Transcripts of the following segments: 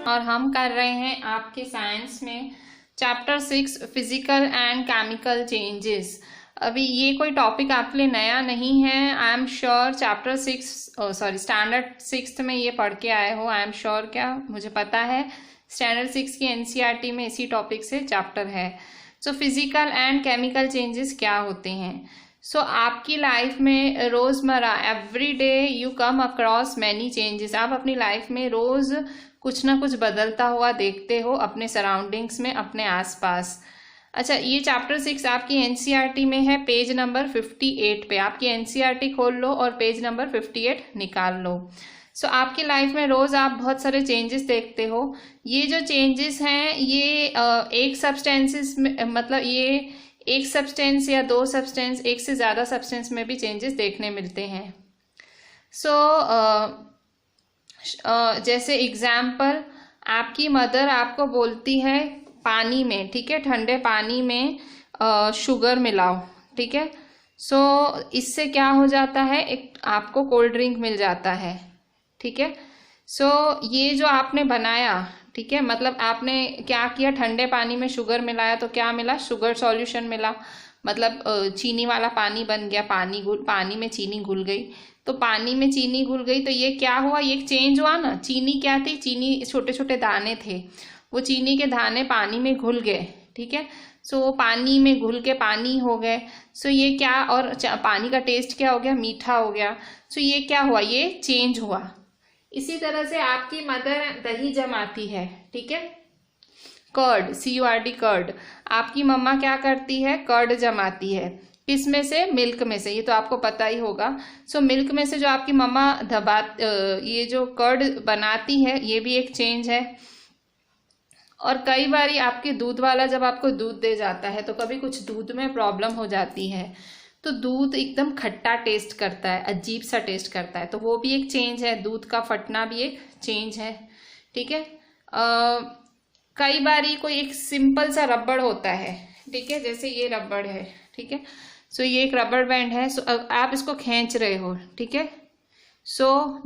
और हम कर रहे हैं आपके साइंस में chapter 6 physical and chemical changes. अभी ये कोई टॉपिक आपके लिए नया नहीं है। I am sure chapter 6 standard 6 में ये पढ़ के आए हो। आई एम श्योर, क्या मुझे पता है स्टैंडर्ड 6 की एनसीईआरटी में इसी टॉपिक से चैप्टर है। So physical and chemical changes क्या होते हैं? सो आपकी लाइफ में रोज़मर्रा every day you come across many changes. आप अपनी लाइफ में रोज़ कुछ ना कुछ बदलता हुआ देखते हो अपने सराउंडिंग्स में, अपने आसपास। अच्छा, ये चैप्टर 6 आपकी एनसीईआरटी में है, पेज नंबर 58 पे। आपकी एनसीईआरटी खोल लो और पेज नंबर 58 निकाल लो। सो आपकी लाइफ में रोज़ आप बहुत सारे चेंजेस देखते हो। ये जो चेंजेस हैं ये एक सब्सटेंसेस में, मतलब ये एक सब्सटेंस या दो सब्सटेंस, एक से ज़्यादा सब्सटेंस में भी चेंजेस देखने मिलते हैं। जैसे एग्जाम्पल, आपकी मदर आपको बोलती है पानी में, ठीक है, ठंडे पानी में शुगर मिलाओ, ठीक है। इससे क्या हो जाता है, एक आपको कोल्ड ड्रिंक मिल जाता है, ठीक है। ये जो आपने बनाया, ठीक है, मतलब आपने क्या किया, ठंडे पानी में शुगर मिलाया तो क्या मिला, शुगर सॉल्यूशन मिला, मतलब चीनी वाला पानी बन गया। पानी में चीनी घुल गई, तो पानी में चीनी घुल गई तो ये क्या हुआ, ये चेंज हुआ ना। चीनी क्या थी, चीनी छोटे छोटे दाने थे, वो चीनी के दाने पानी में घुल गए, ठीक है। पानी में घुल के पानी हो गए। ये क्या, और पानी का टेस्ट क्या हो गया, मीठा हो गया। ये क्या हुआ, ये चेंज हुआ। इसी तरह से आपकी मदर दही जमाती है, ठीक है, कर्ड, CURD, कर्ड। आपकी मम्मा क्या करती है, कर्ड जमाती है। किस में से, मिल्क में से, ये तो आपको पता ही होगा। मिल्क में से जो आपकी मम्मा ये जो कर्ड बनाती है, ये भी एक चेंज है। और कई बार आपके दूध वाला जब आपको दूध दे जाता है तो कभी कुछ दूध में प्रॉब्लम हो जाती है, तो दूध एकदम खट्टा टेस्ट करता है, अजीब सा टेस्ट करता है, तो वो भी एक चेंज है। दूध का फटना भी एक चेंज है, ठीक है। कई बार कोई एक सिंपल सा रबड़ होता है, ठीक है, जैसे ये रबड़ है, ठीक है। ये एक रबड़ बैंड है। आप इसको खींच रहे हो, ठीक है।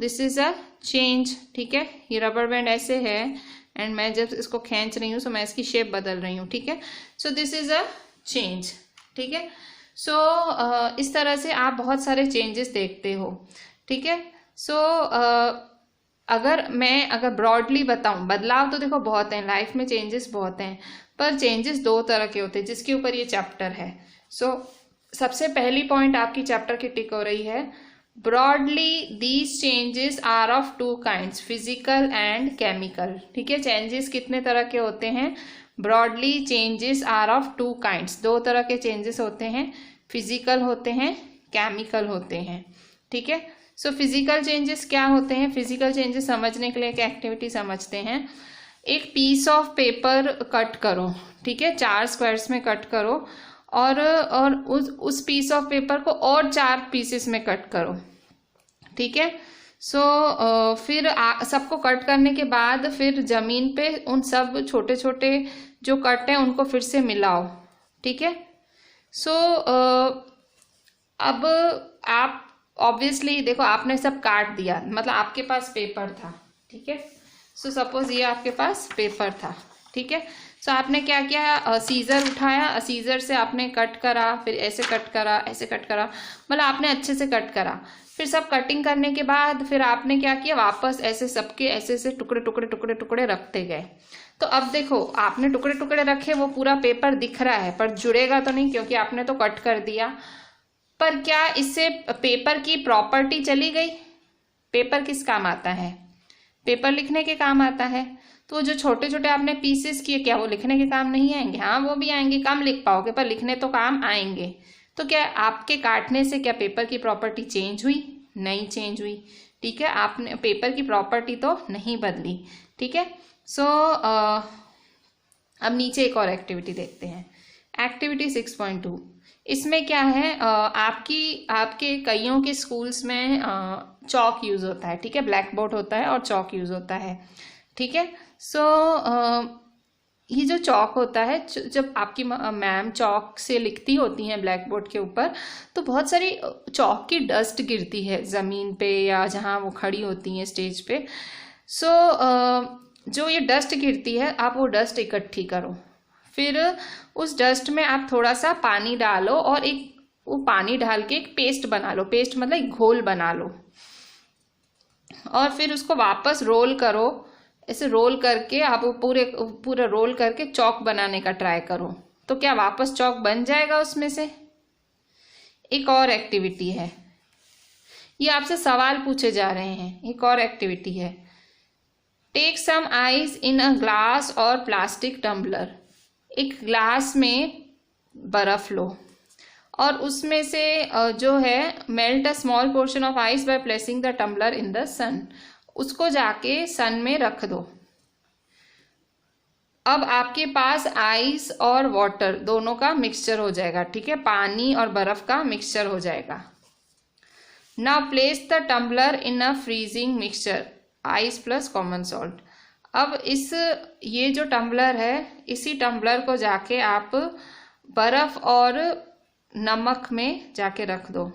दिस इज अ चेंज, ठीक है। ये रबड़ बैंड ऐसे है एंड मैं जब इसको खींच रही हूँ मैं इसकी शेप बदल रही हूँ, ठीक है। दिस इज अ चेंज, ठीक है। इस तरह से आप बहुत सारे चेंजेस देखते हो, ठीक है। अगर ब्रॉडली बताऊं, बदलाव तो देखो बहुत हैं, लाइफ में चेंजेस बहुत हैं, पर चेंजेस दो तरह के होते हैं जिसके ऊपर ये चैप्टर है। सबसे पहली पॉइंट आपकी चैप्टर की टिक हो रही है, broadly these changes are of two kinds, physical and chemical, ठीक है। चेंजेस कितने तरह के होते हैं, broadly changes are of two kinds, दो तरह के चेंजेस होते हैं, फिजिकल होते हैं, केमिकल होते हैं, ठीक है। फिजिकल चेंजेस क्या होते हैं, फिजिकल चेंजेस समझने के लिए एक एक्टिविटी समझते हैं। एक पीस ऑफ पेपर कट करो, ठीक है, 4 स्क्वायर्स में कट करो, और उस पीस ऑफ पेपर को और 4 पीसेस में कट करो, ठीक है। फिर सबको कट करने के बाद फिर जमीन पे उन सब छोटे छोटे जो कट हैं उनको फिर से मिलाओ, ठीक है। अब आप ऑब्वियसली देखो, आपने सब काट दिया, मतलब आपके पास पेपर था, ठीक है। सपोज ये आपके पास पेपर था, ठीक है। आपने क्या किया, सीजर उठाया, सीजर से आपने कट करा, फिर ऐसे कट करा, ऐसे कट करा, मतलब आपने अच्छे से कट करा। फिर सब कटिंग करने के बाद फिर आपने क्या किया, वापस ऐसे सबके ऐसे टुकड़े टुकड़े टुकड़े टुकड़े रखते गए। तो अब देखो, आपने टुकड़े टुकड़े रखे, वो पूरा पेपर दिख रहा है, पर जुड़ेगा तो नहीं क्योंकि आपने तो कट कर दिया। पर क्या इससे पेपर की प्रॉपर्टी चली गई? पेपर किस काम आता है, पेपर लिखने के काम आता है। तो जो छोटे छोटे आपने पीसेस किए, क्या वो लिखने के काम नहीं आएंगे? हाँ, वो भी आएंगे, कम लिख पाओगे पर लिखने तो काम आएंगे। तो क्या आपके काटने से क्या पेपर की प्रॉपर्टी चेंज हुई? नहीं चेंज हुई, ठीक है। आपने पेपर की प्रॉपर्टी तो नहीं बदली, ठीक है। अब नीचे एक और एक्टिविटी देखते हैं, एक्टिविटी 6.2। इसमें क्या है, आपके कईयों के स्कूल्स में चॉक यूज होता है, ठीक है, ब्लैक बोर्ड होता है और चॉक यूज होता है, ठीक है। ये जो चॉक होता है, जब आपकी मैम चॉक से लिखती होती हैं ब्लैक बोर्ड के ऊपर, तो बहुत सारी चॉक की डस्ट गिरती है ज़मीन पे या जहाँ वो खड़ी होती हैं स्टेज पे। जो ये डस्ट गिरती है आप वो डस्ट इकट्ठी करो, फिर उस डस्ट में आप थोड़ा सा पानी डालो और एक वो पानी डाल के एक पेस्ट बना लो, पेस्ट मतलब एक घोल बना लो, और फिर उसको वापस रोल करो। ऐसे रोल करके आप पूरे रोल करके चौक बनाने का ट्राई करो, तो क्या वापस चौक बन जाएगा उसमें से। एक और एक्टिविटी है, ये आपसे सवाल पूछे जा रहे हैं। एक और एक्टिविटी है, take some ice in a glass और प्लास्टिक टम्बलर। एक ग्लास में बर्फ लो और उसमें से जो है melt a small portion of ice by placing the tumbler in the sun. उसको जाके सन में रख दो। अब आपके पास आइस और वाटर दोनों का मिक्सचर हो जाएगा, ठीक है, पानी और बर्फ का मिक्सचर हो जाएगा। Now place the tumbler in a freezing mixture ice plus common salt. अब ये जो टम्बलर है, इसी टम्बलर को जाके आप बर्फ और नमक में जाके रख दो।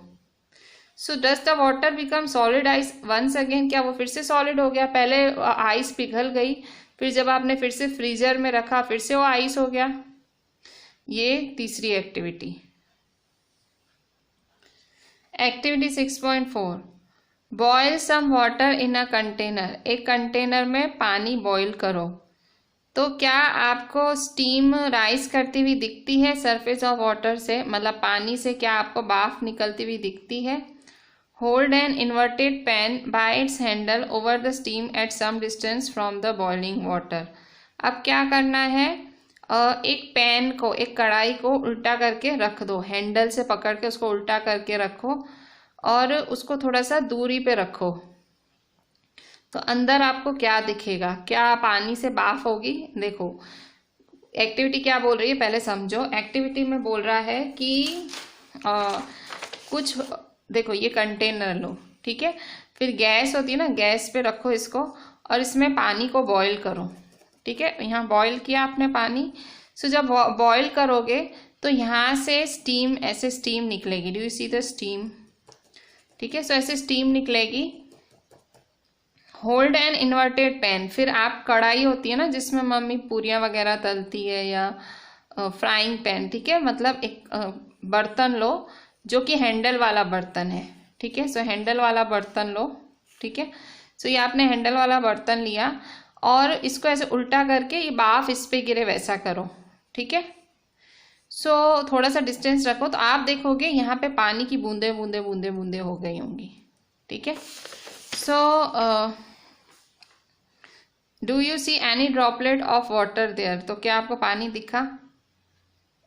So does the water become solid ice once again. क्या वो फिर से सॉलिड हो गया? पहले आइस पिघल गई, फिर जब आपने फिर से फ्रीजर में रखा फिर से वो आइस हो गया। ये तीसरी activity. Activity 6.4, boil some water in a container. एक कंटेनर में पानी बॉयल करो। तो क्या आपको स्टीम राइज करती हुई दिखती है सरफेस ऑफ वाटर से, मतलब पानी से क्या आपको भाप निकलती हुई दिखती है? Hold an inverted pan by its handle over the steam at some distance from the boiling water. अब क्या करना है, एक पैन को, एक कढ़ाई को उल्टा करके रख दो, हैंडल से पकड़ के उसको उल्टा करके रखो और उसको थोड़ा सा दूरी पे रखो। तो अंदर आपको क्या दिखेगा? क्या पानी से भाप होगी? देखो एक्टिविटी क्या बोल रही है पहले समझो। एक्टिविटी में बोल रहा है कि कुछ, देखो ये कंटेनर लो, ठीक है, फिर गैस होती है ना, गैस पे रखो इसको और इसमें पानी को बॉईल करो, ठीक है। यहाँ बॉईल किया आपने पानी। सो जब बॉईल करोगे तो यहाँ से स्टीम, ऐसे स्टीम निकलेगी। Do you see the steam? ठीक है, सो ऐसे स्टीम निकलेगी। Hold an inverted pan. फिर आप, कढ़ाई होती है ना जिसमें मम्मी पूरियाँ वगैरह तलती है, या फ्राइंग पैन, ठीक है, मतलब एक बर्तन लो जो कि हैंडल वाला बर्तन है, ठीक है। सो हैंडल वाला बर्तन लो, ठीक है। सो ये आपने हैंडल वाला बर्तन लिया और इसको ऐसे उल्टा करके ये भाप इस पे गिरे वैसा करो, ठीक है। सो थोड़ा सा डिस्टेंस रखो तो आप देखोगे यहाँ पे पानी की बूंदे बूंदे बूंदे बूंदे हो गई होंगी, ठीक है। So do you see any droplet of water there? तो क्या आपको पानी दिखा?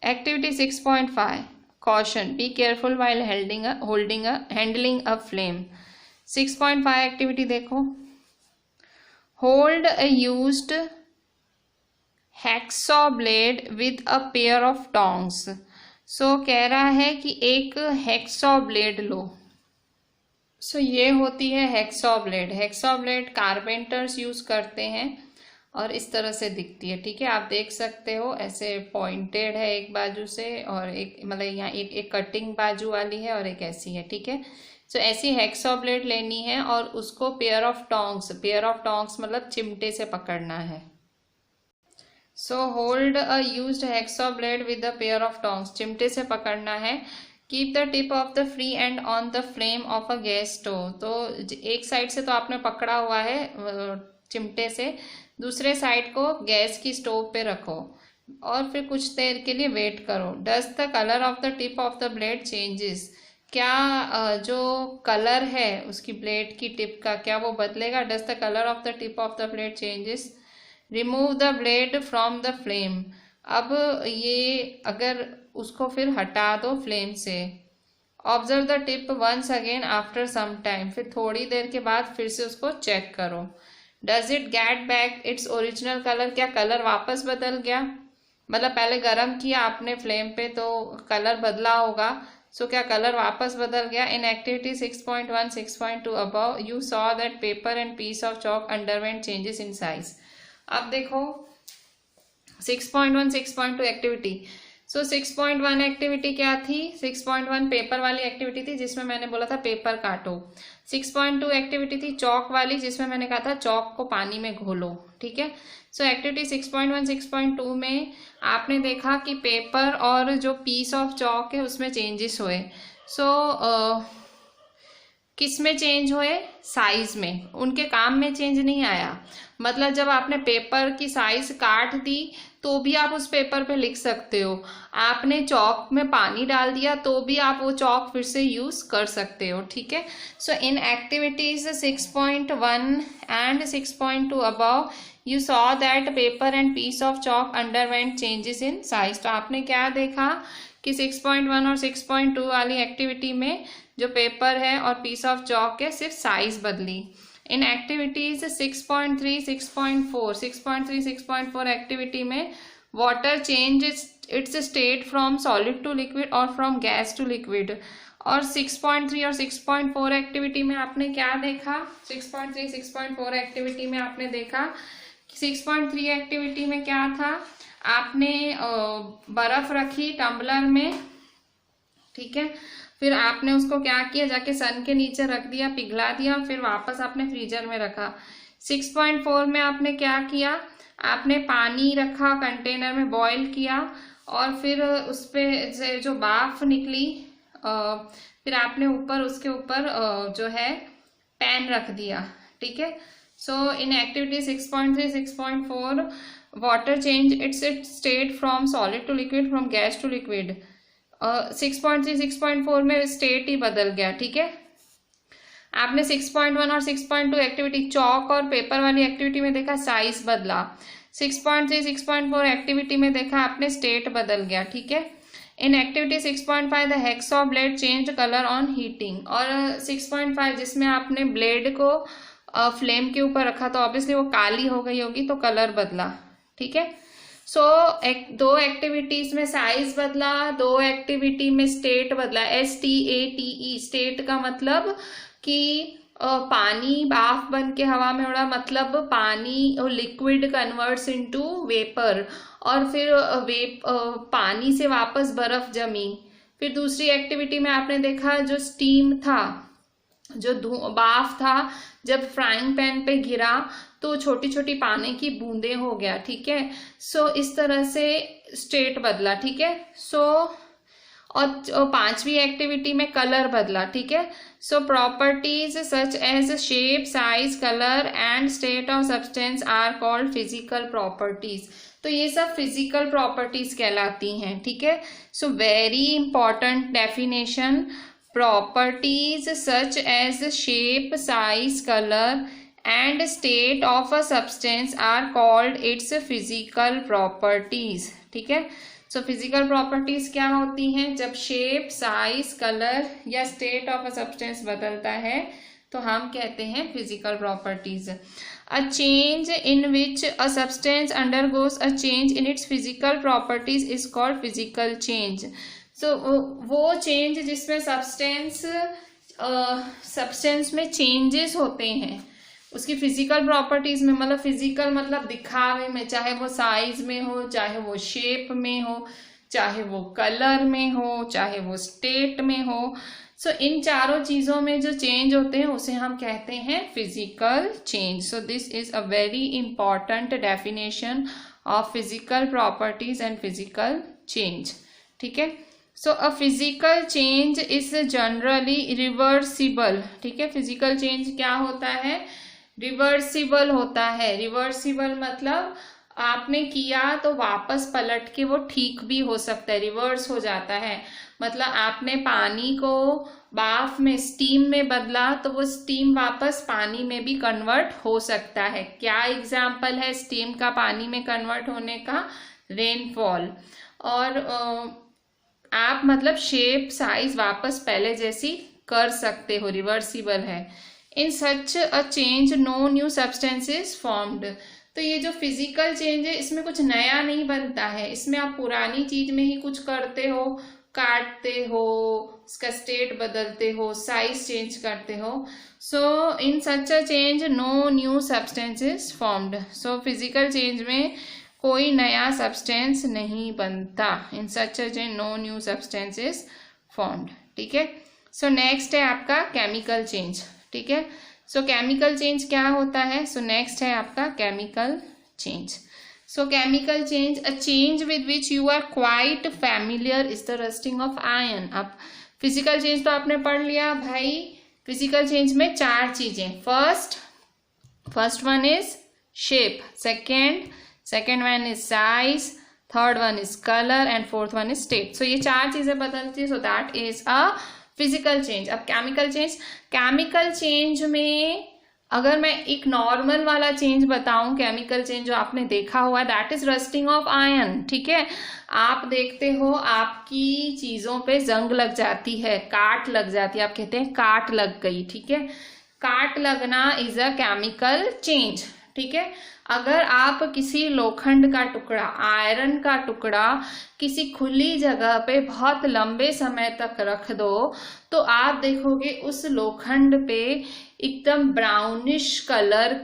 Activity 6.5, caution, be careful while handling a flame. 6.5 activity देखो, hold a used hacksaw blade with a pair of tongs. So कह रहा है कि एक हैक्सॉ ब्लेड लो। सो ये होती है hacksaw blade. Hacksaw blade carpenters use करते हैं और इस तरह से दिखती है, ठीक है। आप देख सकते हो ऐसे पॉइंटेड है एक बाजू से, और एक मतलब यहाँ एक कटिंग बाजू वाली है और एक ऐसी है, ठीक है। सो ऐसी हैक्सॉ ब्लेड लेनी है और उसको पेयर ऑफ टोंग्स मतलब चिमटे से पकड़ना है। So hold a used hacksaw blade with a pair of tongs, चिमटे से पकड़ना है। Keep the tip of the free and on the flame of a gas stove. तो एक साइड से तो आपने पकड़ा हुआ है चिमटे से, दूसरे साइड को गैस की स्टोव पे रखो और फिर कुछ देर के लिए वेट करो। Does the colour of the tip of the blade changes? क्या जो कलर है उसकी ब्लेड की टिप का, क्या वो बदलेगा? Does the colour of the tip of the blade changes? Remove the blade from the flame. अब ये अगर उसको फिर हटा दो फ्लेम से। Observe the tip once again after some time, फिर थोड़ी देर के बाद फिर से उसको चेक करो। Does it get back its original colour? क्या कलर वापस बदल गया? मतलब पहले गर्म किया आपने फ्लेम पे तो कलर बदला होगा, सो क्या कलर वापस बदल गया? In activity 6.1 6.2 above you saw that paper and piece of chalk underwent changes in size. अब देखो 6.1 6.2 एक्टिविटी। सो 6.1 एक्टिविटी क्या थी? 6.1 पेपर वाली एक्टिविटी थी जिसमें मैंने बोला था पेपर काटो। 6.2 एक्टिविटी थी चौक वाली जिसमें मैंने कहा था चौक को पानी में घोलो, ठीक है। सो एक्टिविटी 6.1 6.2 में आपने देखा कि पेपर और जो पीस ऑफ चॉक है उसमें चेंजेस हुए। सो किस में चेंज हुए? साइज में। उनके काम में चेंज नहीं आया। मतलब जब आपने पेपर की साइज काट दी तो भी आप उस पेपर पे लिख सकते हो। आपने चौक में पानी डाल दिया तो भी आप वो चौक फिर से यूज कर सकते हो, ठीक है। So in activities 6.1 and 6.2 above you saw that paper and piece of chalk underwent changes in size. तो आपने क्या देखा कि 6.1 और 6.2 वाली एक्टिविटी में जो पेपर है और पीस ऑफ चॉक है सिर्फ साइज बदली। इन एक्टिविटीज 6.3 6.4 6.4 एक्टिविटी में water change its state from solid to liquid और फ्रॉम गैस टू लिक्विड। और 6.3 और 6.4 एक्टिविटी में आपने क्या देखा? 6.3 6.4 एक्टिविटी में आपने देखा 6.3 एक्टिविटी में क्या था? आपने बर्फ रखी टम्बलर में, ठीक है, फिर आपने उसको क्या किया, जाके सन के नीचे रख दिया, पिघला दिया, फिर वापस आपने फ्रीजर में रखा। 6.4 में आपने क्या किया? आपने पानी रखा कंटेनर में, बॉईल किया और फिर उस पे से जो भाप निकली फिर आपने ऊपर उसके ऊपर जो है पैन रख दिया, ठीक है। So in activity 6.3 6.4 water change its state from solid to liquid, from gas to liquid. 6.3 6.4 में स्टेट ही बदल गया, ठीक है। आपने 6.1 और 6.2 एक्टिविटी चौक और पेपर वाली एक्टिविटी में देखा साइज बदला। 6.3 6.4 एक्टिविटी में देखा आपने स्टेट बदल गया, ठीक है। In activity 6.5 the hacksaw blade change colour on heating. और 6.5 जिसमें आपने ब्लेड को फ्लेम के ऊपर रखा तो ऑब्वियसली वो काली हो गई होगी तो कलर बदला, ठीक है। सो दो एक्टिविटीज में साइज बदला, दो एक्टिविटी में स्टेट बदला। STATE स्टेट का मतलब कि पानी भाप बन के हवा में उड़ा, मतलब पानी लिक्विड कन्वर्ट्स इनटू वेपर और फिर पानी से वापस बर्फ जमी। फिर दूसरी एक्टिविटी में आपने देखा जो स्टीम था, जो भाप था, जब फ्राइंग पैन पे गिरा तो छोटी छोटी पानी की बूंदें हो गया, ठीक है। सो इस तरह से स्टेट बदला, ठीक है। सो और पांचवी एक्टिविटी में कलर बदला, ठीक है। So properties such as shape size colour and state of substance are called physical properties. तो ये सब फिजिकल प्रॉपर्टीज कहलाती हैं, ठीक है। So very important definition, properties such as shape size colour and state of a substance are called its physical properties, ठीक है। So physical properties क्या होती हैं? जब शेप साइज कलर या स्टेट ऑफ अ सब्सटेंस बदलता है तो हम कहते हैं physical properties. A change in which a substance undergoes a change in its physical properties is called physical change. So वो चेंज जिसमें सब्सटेंस में चेंजेस होते हैं उसकी फिजिकल प्रॉपर्टीज में, मतलब फिजिकल मतलब दिखावे में, चाहे वो साइज में हो, चाहे वो शेप में हो, चाहे वो कलर में हो, चाहे वो स्टेट में हो। सो इन चारों चीजों में जो चेंज होते हैं उसे हम कहते हैं physical change. So this is a very important definition of physical properties and physical change, ठीक है। So a physical change is generally reversible, ठीक है। फिजिकल चेंज क्या होता है? रिवर्सिबल होता है। रिवर्सिबल मतलब आपने किया तो वापस पलट के वो ठीक भी हो सकता है, रिवर्स हो जाता है। मतलब आपने पानी को भाप में, स्टीम में बदला तो वो स्टीम वापस पानी में भी कन्वर्ट हो सकता है। क्या एग्जाम्पल है स्टीम का पानी में कन्वर्ट होने का? रेनफॉल। और आप मतलब शेप साइज वापस पहले जैसी कर सकते हो, रिवर्सिबल है। In such a change no new substance is formed. तो ये जो फिजिकल चेंज है इसमें कुछ नया नहीं बनता है, इसमें आप पुरानी चीज में ही कुछ करते हो, काटते हो, उसका स्टेट बदलते हो, साइज चेंज करते हो। So in such a change no new substance is formed. So physical change में कोई नया सब्सटेंस नहीं बनता। In such a change no new substance is formed, ठीक है। सो नेक्स्ट है आपका केमिकल चेंज, ठीक है। सो केमिकल चेंज क्या होता है? सो नेक्स्ट है आपका chemical change. So chemical change, a change with which you are quite familiar is the rusting of iron. अब physical change तो आपने पढ़ लिया भाई. Physical change में 4 चीजें. First one is shape. Second one is size. Third one is color and fourth one is state. So ये 4 चीजें बदलती है. So that is a physical change. अब chemical change में अगर मैं एक नॉर्मल वाला चेंज बताऊं, केमिकल चेंज जो आपने देखा हुआ है, that is rusting of iron. ठीक है, आप देखते हो आपकी चीजों पे जंग लग जाती है, काट लग जाती है, आप कहते हैं काट लग गई. ठीक है, काट लगना इज अ केमिकल चेंज. ठीक है, अगर आप किसी लोखंड का टुकड़ा, आयरन का टुकड़ा किसी खुली जगह पे बहुत लंबे समय तक रख दो तो आप देखोगे उस लोखंड पे एकदम ब्राउनिश कलर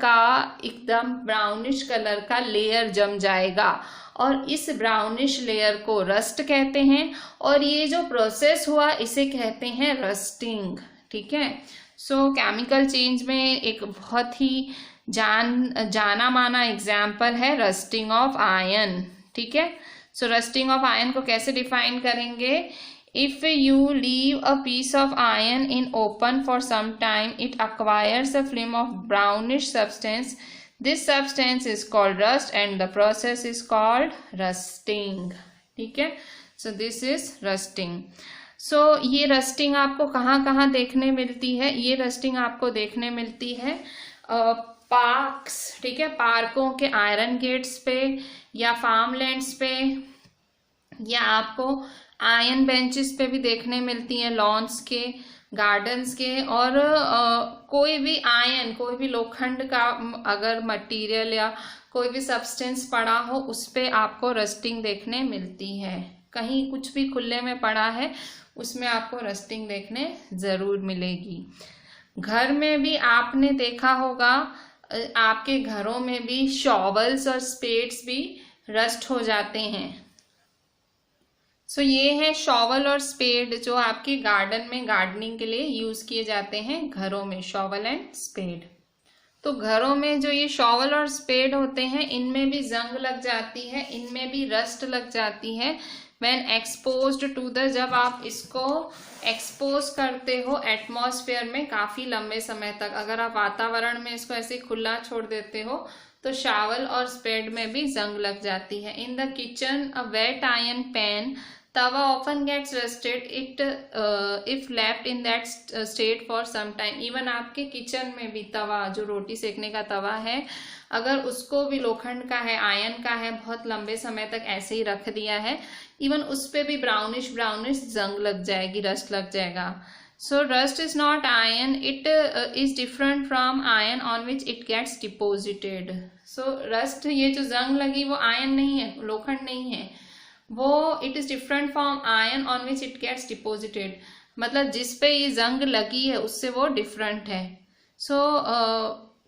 का लेयर जम जाएगा और इस ब्राउनिश लेयर को रस्ट कहते हैं और ये जो प्रोसेस हुआ इसे कहते हैं रस्टिंग. ठीक है, सो केमिकल चेंज में एक बहुत ही जाना माना एग्जाम्पल है रस्टिंग ऑफ आयरन. ठीक है, सो रस्टिंग ऑफ आयरन को कैसे डिफाइन करेंगे? If you leave a piece of iron in open for some time, it acquires a film of brownish substance. This substance is called rust and the process is called rusting. ठीक है, so this is rusting. So ये rusting आपको कहाँ देखने मिलती है? ये rusting आपको देखने मिलती है पार्क्स. ठीक है, पार्कों के आयरन गेट्स पे या फार्म लैंड्स पे या आपको आयरन बेंचेस पे भी देखने मिलती हैं, लॉन्स के, गार्डन्स के. और कोई भी लोखंड का अगर मटेरियल या कोई भी सब्सटेंस पड़ा हो उस पे आपको रस्टिंग देखने मिलती है. कहीं कुछ भी खुले में पड़ा है उसमें आपको रस्टिंग देखने जरूर मिलेगी. घर में भी आपने देखा होगा, आपके घरों में भी शॉवल्स और स्पेड्स भी रस्ट हो जाते हैं. सो ये है शॉवल और स्पेड जो आपके गार्डन में गार्डनिंग के लिए यूज किए जाते हैं घरों में, शॉवल एंड स्पेड. तो घरों में जो ये शॉवल और स्पेड होते हैं इनमें भी जंग लग जाती है, इनमें भी रस्ट लग जाती है व्हेन एक्सपोज्ड टू द, जब आप इसको एक्सपोज करते हो एटमॉस्फेयर में काफी लंबे समय तक. अगर आप वातावरण में इसको ऐसे खुला छोड़ देते हो तो शावल और स्पेड में भी जंग लग जाती है. In the kitchen a wet iron pan tawa often gets rusted if left in that state for some time. Even आपके किचन में भी तवा, जो रोटी सेकने का तवा है, अगर उसको भी लोखंड का है, आयरन का है, बहुत लंबे समय तक ऐसे ही रख दिया है, इवन उस पे भी ब्राउनिश जंग लग जाएगी, रस्ट लग जाएगा. So rust is not iron, it is different from iron on which it gets deposited. So rust, ये जो जंग लगी वो आयरन नहीं है, लोखंड नहीं है, वो it is different from iron on which it gets deposited. मतलब जिस पे ये जंग लगी है उससे वो डिफरेंट है. सो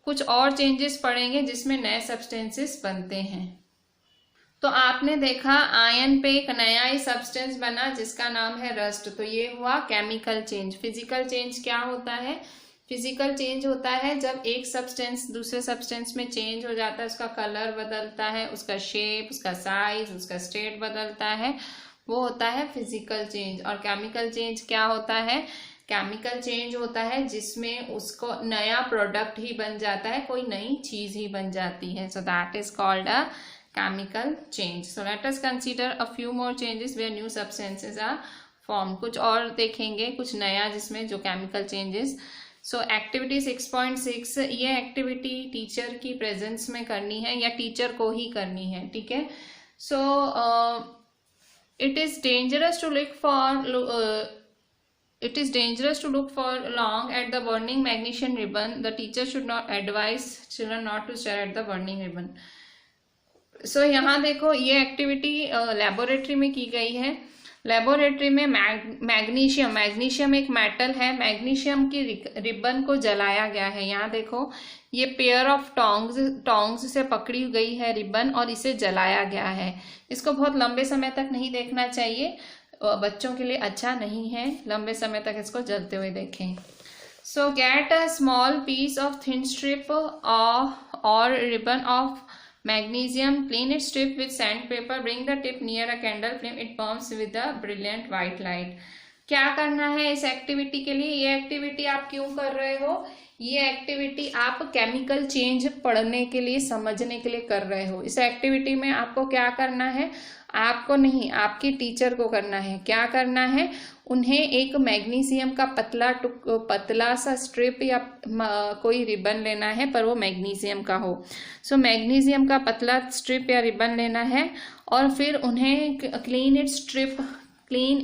कुछ और चेंजेस पड़ेंगे जिसमें नए सब्सटेंसेस बनते हैं. तो आपने देखा आयरन पे एक नया ही सब्सटेंस बना जिसका नाम है रस्ट. तो ये हुआ केमिकल चेंज. फिजिकल चेंज क्या होता है? फिजिकल चेंज होता है जब एक सब्सटेंस दूसरे सब्सटेंस में चेंज हो जाता है, उसका कलर बदलता है, उसका शेप, उसका साइज, उसका स्टेट बदलता है, वो होता है फिजिकल चेंज. और केमिकल चेंज क्या होता है? केमिकल चेंज होता है जिसमें उसको नया प्रोडक्ट ही बन जाता है, कोई नई चीज ही बन जाती है. So that is called a chemical change. So let us consider a few more changes where new substances are form. कुछ और देखेंगे, कुछ नया जिसमें जो केमिकल चेंजेस. सो एक्टिविटी 6.6, ये एक्टिविटी टीचर की प्रेजेंस में करनी है या टीचर को ही करनी है. ठीक है, so it is dangerous to look for long at the burning magnesium ribbon. The teacher should not advise children not to stare at the burning ribbon. So यहाँ देखो ये एक्टिविटी लेबोरेटरी में की गई है. लेबोरेटरी में मैग्नीशियम एक metal है, मैग्नीशियम की रिबन को जलाया गया है. यहाँ देखो ये पेयर ऑफ टोंग्स से पकड़ी गई है रिबन और इसे जलाया गया है. इसको बहुत लंबे समय तक नहीं देखना चाहिए, बच्चों के लिए अच्छा नहीं है लंबे समय तक इसको जलते हुए देखें. So get a small piece of thin strip or ribbon of Magnesium, clean its tip with sandpaper, bring the tip near a candle flame, it burns with a brilliant white light. क्या करना है इस activity के लिए? ये activity आप क्यों कर रहे हो? ये एक्टिविटी आप केमिकल चेंज पढ़ने के लिए, समझने के लिए कर रहे हो। इस एक्टिविटी में आपको क्या करना है? आपको नहीं, आपकी टीचर को करना है। क्या करना है? उन्हें एक मैग्नीशियम का पतला सा स्ट्रिप या कोई रिबन लेना है, पर वो मैग्नीशियम का हो। सो मैग्नीशियम का पतला स्ट्रिप या रिबन लेना है और फिर उन्हें clean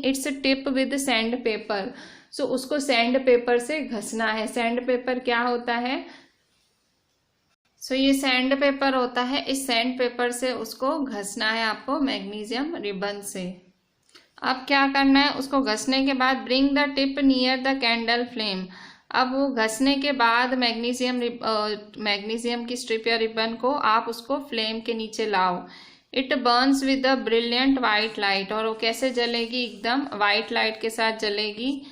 its tip with sandpaper. So उसको सैंड पेपर से घसना है। सैंड पेपर क्या होता है? सो ये सैंड पेपर होता है। इस सैंड पेपर से उसको घसना है आपको मैग्नीशियम रिबन से। अब क्या करना है? उसको घसने के बाद bring the tip near the candle flame. अब वो घसने के बाद मैग्नीशियम की स्ट्रिप या रिबन को आप उसको फ्लेम के नीचे लाओ। It Burns with the brilliant white light, और वो कैसे जलेगी? एकदम वाइट लाइट के साथ जलेगी।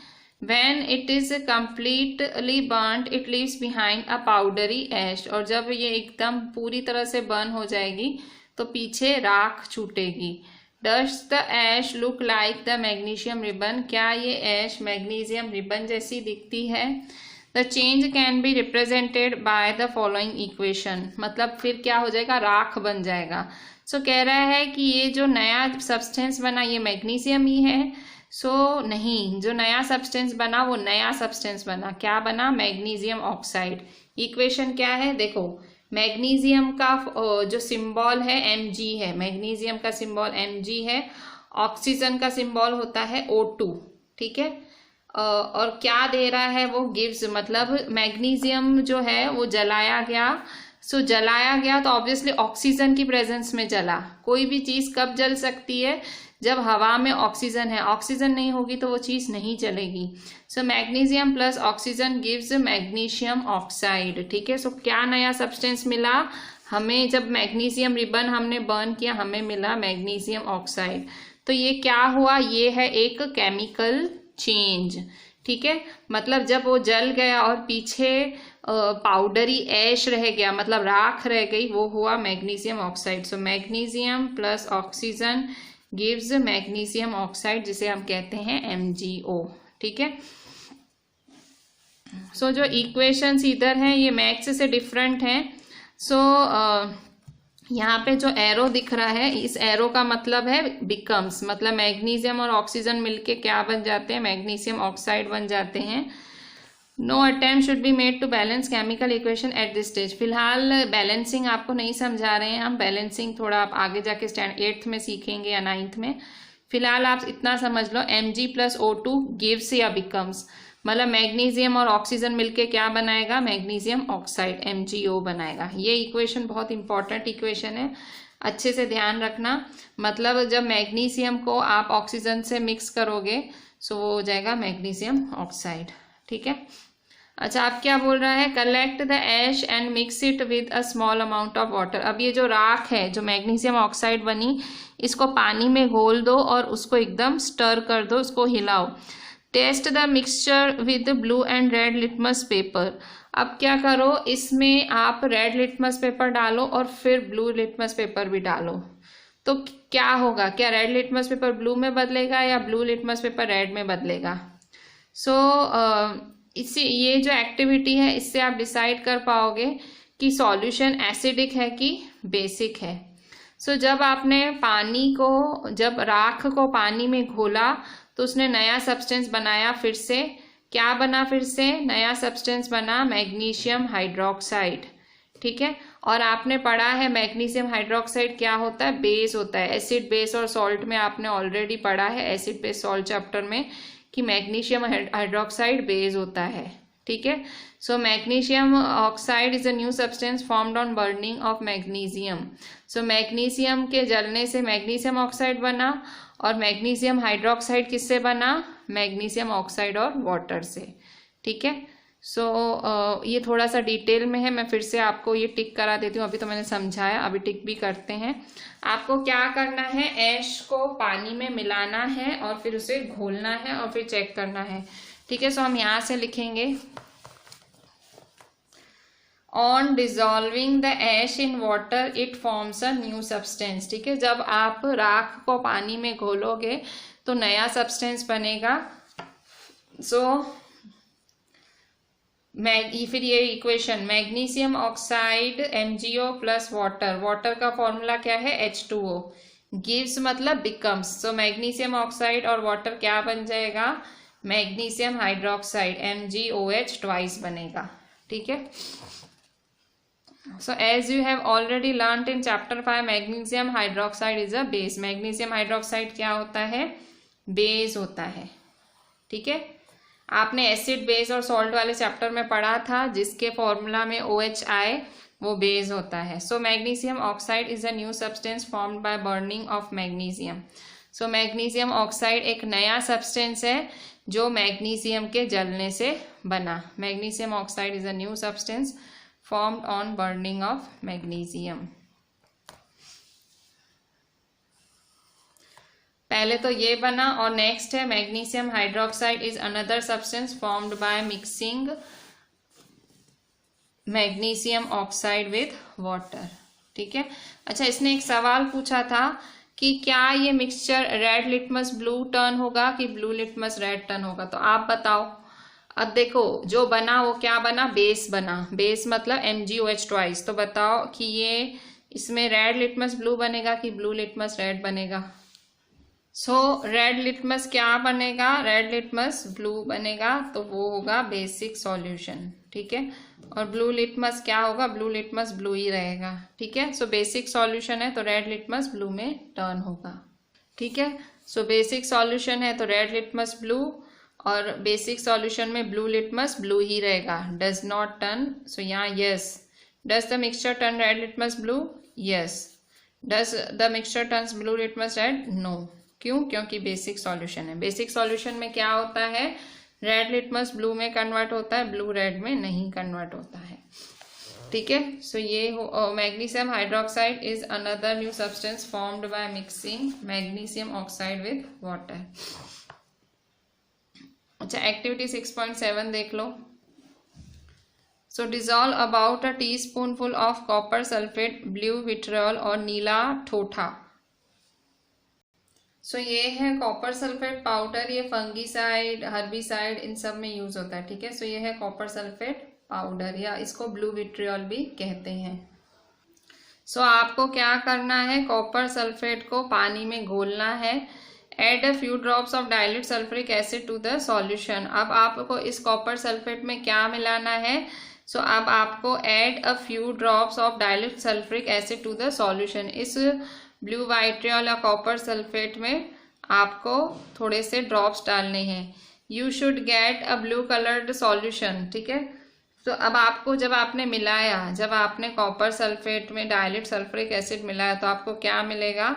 When it is completely burnt, it leaves behind a powdery ash, और जब ये एकदम पूरी तरह से बर्न हो जाएगी तो पीछे राख छूटेगी। Does the ash look like the magnesium ribbon? क्या ये ऐश मैग्नीशियम रिबन जैसी दिखती है? The change can be represented by the following equation, मतलब फिर क्या हो जाएगा? राख बन जाएगा। सो कह रहा है कि ये जो नया सब्सटेंस बना ये मैग्नीशियम ही है। नहीं, जो नया सब्सटेंस बना वो नया सब्सटेंस बना। क्या बना? Magnesium oxide. इक्वेशन क्या है? देखो, मैग्नीशियम का जो सिंबल है Mg है। मैग्नीशियम का सिंबल Mg है। ऑक्सीजन का सिंबल होता है O2, ठीक है। और क्या दे रहा है वो? गिव्स, मतलब मैग्नीशियम जो है वो जलाया गया। जलाया गया तो ऑब्वियसली ऑक्सीजन की प्रेजेंस में जला। कोई भी चीज कब जल सकती है? जब हवा में ऑक्सीजन है। ऑक्सीजन नहीं होगी तो वो चीज नहीं जलेगी। Magnesium plus oxygen gives magnesium oxide, ठीक है। क्या नया सब्सटेंस मिला हमें? जब मैग्नीशियम रिबन हमने बर्न किया हमें मिला मैग्नीशियम ऑक्साइड। तो ये क्या हुआ? ये है एक केमिकल चेंज, ठीक है। मतलब जब वो जल गया और पीछे पाउडरी ऐश रह गया, मतलब राख रह गई, वो हुआ magnesium oxide. Magnesium plus oxygen gives magnesium oxide, जिसे हम कहते हैं MgO, ठीक है। जो इक्वेशंस इधर हैं ये मैथ्स से डिफरेंट हैं। यहाँ पे जो एरो दिख रहा है, इस एरो का मतलब है बिकम्स, मतलब मैग्नीशियम और ऑक्सीजन मिलके क्या बन जाते हैं? मैग्नीशियम ऑक्साइड बन जाते हैं। No attempt should be made to balance chemical equation at this stage. फिलहाल बैलेंसिंग आपको नहीं समझा रहे हैं हम। बैलेंसिंग थोड़ा आप आगे जाके स्टैंड 8th में सीखेंगे या 9th में। फिलहाल आप इतना समझ लो, Mg प्लस O2 गिव्स या बिकम्स, मतलब मैग्नीशियम और ऑक्सीजन मिलके क्या बनाएगा? मैग्नीशियम ऑक्साइड, MgO बनाएगा। ये इक्वेशन बहुत इंपॉर्टेंट इक्वेशन है, अच्छे से ध्यान रखना। मतलब जब मैग्नीशियम को आप ऑक्सीजन से मिक्स करोगे वो हो जाएगा मैग्नीशियम ऑक्साइड, ठीक है। अच्छा, अब क्या बोल रहा है? Collect the ash and mix it with a small amount of water. अब ये जो राख है, जो मैग्नीशियम ऑक्साइड बनी, इसको पानी में घोल दो और उसको एकदम स्टर कर दो, उसको हिलाओ। Test the mixture with blue and red litmus paper. अब क्या करो, इसमें आप रेड लिटमस पेपर डालो और फिर ब्लू लिटमस पेपर भी डालो। तो क्या होगा? क्या रेड लिटमस पेपर ब्लू में बदलेगा या ब्लू लिटमस पेपर रेड में बदलेगा? इससे ये जो एक्टिविटी है इससे आप डिसाइड कर पाओगे कि सॉल्यूशन एसिडिक है कि बेसिक है। जब आपने जब राख को पानी में घोला तो उसने नया सब्सटेंस बनाया। फिर से क्या बना? फिर से नया सब्सटेंस बना मैग्नीशियम हाइड्रोक्साइड, ठीक है। और आपने पढ़ा है मैग्नीशियम हाइड्रोक्साइड क्या होता है? बेस होता है। एसिड, बेस और सॉल्ट में आपने ऑलरेडी पढ़ा है, एसिड बेस सॉल्ट चैप्टर में, कि मैग्नीशियम हाइड्रोक्साइड बेस होता है, ठीक है। Magnesium oxide is a new substance formed on burning of magnesium. Magnesium के जलने से मैग्नीशियम ऑक्साइड बना, और मैग्नीशियम हाइड्रोक्साइड किससे बना? मैग्नीशियम ऑक्साइड और वाटर से, ठीक है। ये थोड़ा सा डिटेल में है, मैं फिर से आपको ये टिक करा देती हूँ। अभी तो मैंने समझाया, अभी टिक भी करते हैं। आपको क्या करना है? ऐश को पानी में मिलाना है और फिर उसे घोलना है और फिर चेक करना है, ठीक है। हम यहाँ से लिखेंगे on dissolving the ash in water it forms a new substance. ठीक है, जब आप राख को पानी में घोलोगे तो नया सब्सटेंस बनेगा। फिर ये equation magnesium oxide MgO plus water, water का फॉर्मूला क्या है H2O, गिव्स मतलब बिकम्स, सो मैग्नीशियम ऑक्साइड और वाटर क्या बन जाएगा, मैग्नीशियम हाइड्रोक्साइड MgOH ट्वाइस बनेगा। ठीक है, so as you have already learned in chapter 5 magnesium hydroxide is a base. Magnesium hydroxide क्या होता है, बेस होता है। ठीक है, आपने एसिड बेस और सॉल्ट वाले चैप्टर में पढ़ा था, जिसके फॉर्मूला में OH आए वो बेस होता है। So magnesium oxide is a new substance formed by burning of magnesium. So magnesium oxide एक नया सब्सटेंस है जो मैग्नीशियम के जलने से बना। Magnesium oxide is a new substance formed on burning of magnesium. पहले तो ये बना, और नेक्स्ट है magnesium hydroxide is another substance formed by mixing magnesium oxide with water. ठीक है, अच्छा इसने एक सवाल पूछा था कि क्या ये mixture red litmus blue turn होगा कि ब्लू लिटमस रेड टर्न होगा, तो आप बताओ। अब देखो जो बना वो क्या बना, बेस बना, बेस मतलब MgOH ट्वाइस। तो बताओ कि ये इसमें रेड लिटमस ब्लू बनेगा कि ब्लू लिटमस रेड बनेगा। सो रेड लिटमस क्या बनेगा, रेड लिटमस ब्लू बनेगा, तो वो होगा बेसिक सॉल्यूशन। ठीक है, और ब्लू लिटमस क्या होगा, ब्लू लिटमस ब्लू ही रहेगा। ठीक है, सो बेसिक सॉल्यूशन है तो रेड लिटमस ब्लू में टर्न होगा। ठीक है, सो बेसिक सॉल्यूशन है तो रेड लिटमस ब्लू, और बेसिक सॉल्यूशन में ब्लू लिटमस ब्लू ही रहेगा, डज नॉट टर्न। सो यहाँ yes, does the mixture turn red litmus blue, yes. Does the mixture turns blue litmus red, no. क्यों, क्योंकि basic solution है। Basic solution में क्या होता है, रेड लिटमस ब्लू में कन्वर्ट होता है, ब्लू रेड में नहीं कन्वर्ट होता है। ठीक है, सो ये magnesium hydroxide is another new substance formed by mixing magnesium oxide with water. अच्छा एक्टिविटी 6.7 देख लो। So dissolve about a teaspoonful of copper sulphate blue vitriol और नीला ठोठा। सो ये है कॉपर सल्फेट पाउडर, ये फंगीसाइड हर्बिसाइड इन सब में यूज होता है। ठीक है, सो ये है कॉपर सल्फेट पाउडर, या इसको ब्लू विट्रियोल भी कहते हैं। सो आपको क्या करना है, कॉपर सल्फेट को पानी में घोलना है। Add a few drops of dilute sulphuric acid to the solution. अब आपको इस कॉपर सल्फेट में क्या मिलाना है, सो अब आपको add a few drops of dilute sulphuric acid to the solution. इस ब्लू वाइट्रियोल या कॉपर सल्फेट में आपको थोड़े से ड्रॉप्स डालने हैं। You should get a blue coloured solution. ठीक है, तो अब आपको जब आपने कॉपर सल्फेट में डाइल्यूट सल्फ्यूरिक एसिड मिलाया तो आपको क्या मिलेगा,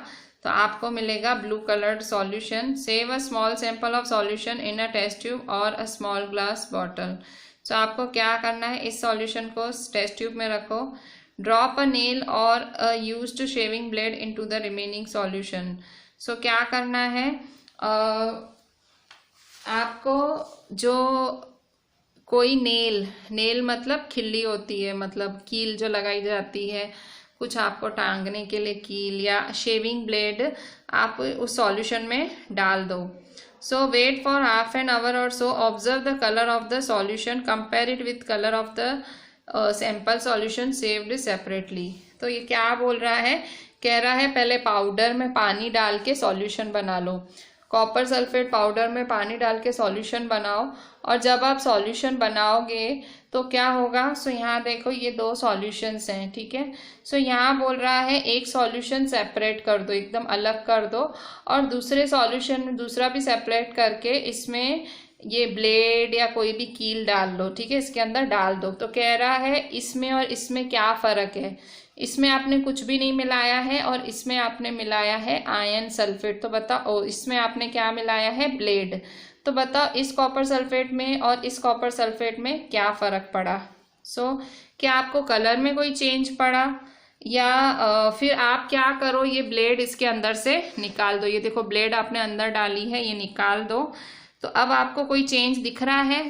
तो आपको मिलेगा blue coloured solution. Save a small sample of solution in a test tube और अ स्मॉल ग्लास बॉटल। तो आपको क्या करना है, इस सॉल्यूशन को टेस्ट ट्यूब में रखो। ड्रॉप अ नेल और a used shaving blade into the remaining solution. So क्या करना है, आपको जो कोई नेल मतलब खिल्ली होती है, मतलब कील जो लगाई जाती है, कुछ आपको टांगने के लिए कील या शेविंग ब्लेड आप उस सॉल्यूशन में डाल दो। So wait for half an hour और so, observe the colour of the solution, compare it with colour of the sample solution saved separately. तो ये क्या बोल रहा है, कह रहा है पहले पाउडर में पानी डाल के सॉल्यूशन बना लो। कॉपर सल्फेट पाउडर में पानी डाल के सॉल्यूशन बनाओ, और जब आप सॉल्यूशन बनाओगे तो क्या होगा, सो यहाँ देखो ये दो सॉल्यूशंस हैं। ठीक है, सो यहाँ बोल रहा है एक सॉल्यूशन सेपरेट कर दो, एकदम अलग कर दो, और दूसरे सॉल्यूशन में दूसरा भी सेपरेट करके इसमें ये ब्लेड या कोई भी कील डाल लो। ठीक है, इसके अंदर डाल दो। तो कह रहा है इसमें और इसमें क्या फ़र्क है, इसमें आपने कुछ भी नहीं मिलाया है और इसमें आपने मिलाया है आयरन सल्फेट। तो बताओ इसमें आपने क्या मिलाया है, ब्लेड। तो बताओ इस कॉपर सल्फेट में और इस कॉपर सल्फेट में क्या फ़र्क पड़ा। सो क्या आपको कलर में कोई चेंज पड़ा, या फिर आप क्या करो, ये ब्लेड इसके अंदर से निकाल दो। ये देखो ब्लेड आपने अंदर डाली है, ये निकाल दो। तो अब आपको कोई चेंज दिख रहा है।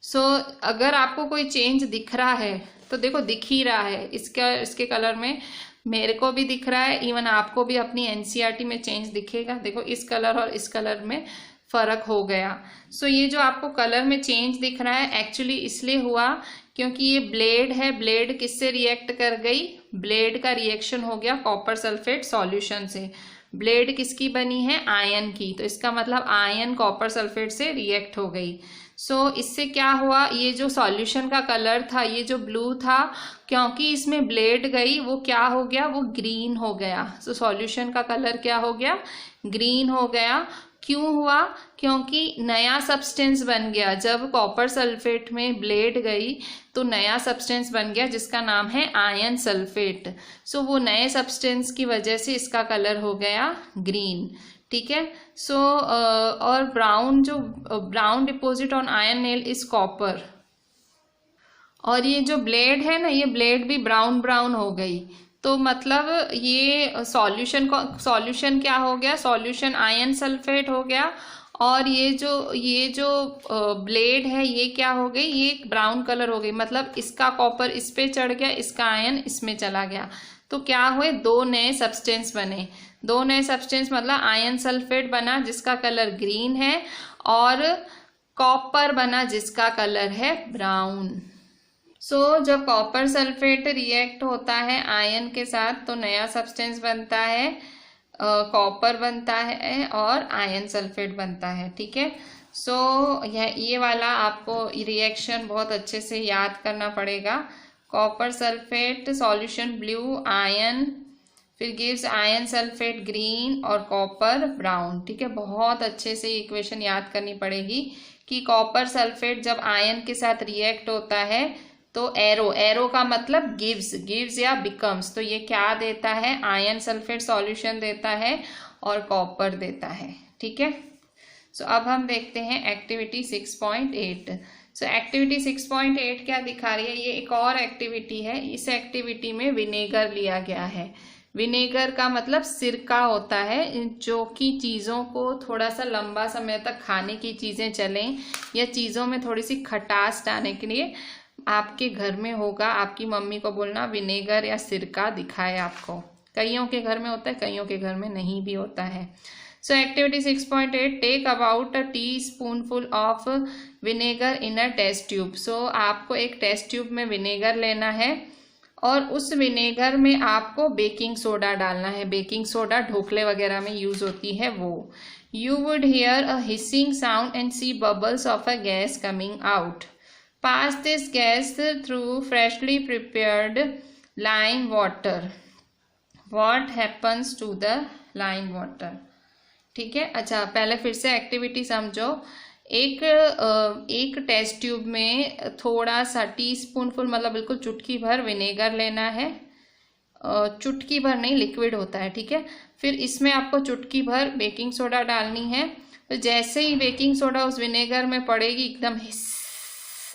सो अगर आपको कोई चेंज दिख रहा है तो देखो दिख ही रहा है, इसके कलर में मेरे को भी दिख रहा है, इवन आपको भी अपनी एनसीईआरटी में चेंज दिखेगा। देखो इस कलर और इस कलर में फर्क हो गया। सो ये जो आपको कलर में चेंज दिख रहा है एक्चुअली इसलिए हुआ क्योंकि ये ब्लेड है, ब्लेड किससे रिएक्ट कर गई, ब्लेड का रिएक्शन हो गया कॉपर सल्फेट सॉल्यूशन से। ब्लेड किसकी बनी है, आयन की, तो इसका मतलब आयन कॉपर सल्फेट से रिएक्ट हो गई। सो इससे क्या हुआ, ये जो सॉल्यूशन का कलर था, ये जो ब्लू था, क्योंकि इसमें ब्लेड गई वो क्या हो गया, वो ग्रीन हो गया। सो सॉल्यूशन का कलर क्या हो गया, ग्रीन हो गया। क्यों हुआ, क्योंकि नया सब्सटेंस बन गया। जब कॉपर सल्फेट में ब्लेड गई तो नया सब्सटेंस बन गया जिसका नाम है आयन सल्फेट। सो वो नए सब्सटेंस की वजह से इसका कलर हो गया ग्रीन। ठीक है। सो और brown deposit on ion nail is copper. और ये जो ब्लेड है ना, ये ब्लेड भी ब्राउन ब्राउन हो गई। तो मतलब ये सॉल्यूशन क्या हो गया, सॉल्यूशन आयन सल्फेट हो गया। और ये जो ब्लेड है ये क्या हो गई, ये ब्राउन कलर हो गई। मतलब इसका कॉपर इस पे चढ़ गया, इसका आयन इसमें चला गया। तो क्या हुए, दो नए सब्सटेंस बने। दो नए सब्सटेंस मतलब आयन सल्फेट बना जिसका कलर ग्रीन है, और कॉपर बना जिसका कलर है ब्राउन। सो जब कॉपर सल्फेट रिएक्ट होता है आयन के साथ तो नया सब्सटेंस बनता है, कॉपर बनता है और आयन सल्फेट बनता है। ठीक है। सो ये वाला आपको रिएक्शन बहुत अच्छे से याद करना पड़ेगा। Copper sulphate solution blue, ion फिर गिव्स आयन सल्फेट ग्रीन और कॉपर ब्राउन। ठीक है। बहुत अच्छे से इक्वेशन याद करनी पड़ेगी कि कॉपर सल्फेट जब आयन के साथ रिएक्ट होता है तो एरो का मतलब गिव्स या बिकम्स। तो ये क्या देता है, आयन सल्फेट सॉल्यूशन देता है और कॉपर देता है। ठीक है। सो अब हम देखते हैं एक्टिविटी 6.8। सो एक्टिविटी 6.8 क्या दिखा रही है, ये एक और एक्टिविटी है। इस एक्टिविटी में विनेगर लिया गया है। विनेगर का मतलब सिरका होता है, जो कि चीज़ों को थोड़ा सा लंबा समय तक खाने की चीज़ें चलें या चीज़ों में थोड़ी सी खटास डालने के लिए आपके घर में होगा। आपकी मम्मी को बोलना विनेगर या सिरका दिखाए आपको। कईयों के घर में होता है, कईयों के घर में नहीं भी होता है। So activity 6.8, take about a teaspoonful of vinegar in a test tube. So आपको एक टेस्ट ट्यूब में विनेगर लेना है और उस विनेगर में आपको बेकिंग सोडा डालना है। बेकिंग सोडा ढोकले वगैरह में यूज होती है वो। You would hear a hissing sound and see bubbles of a gas coming out. Pass this gas through freshly prepared lime water. What happens to the lime water? ठीक है। अच्छा, पहले फिर से एक्टिविटी समझो। एक टेस्ट ट्यूब में थोड़ा सा टीस्पूनफुल मतलब बिल्कुल चुटकी भर विनेगर लेना है। चुटकी भर नहीं, लिक्विड होता है। ठीक है। फिर इसमें आपको चुटकी भर बेकिंग सोडा डालनी है। तो जैसे ही बेकिंग सोडा उस विनेगर में पड़ेगी एकदम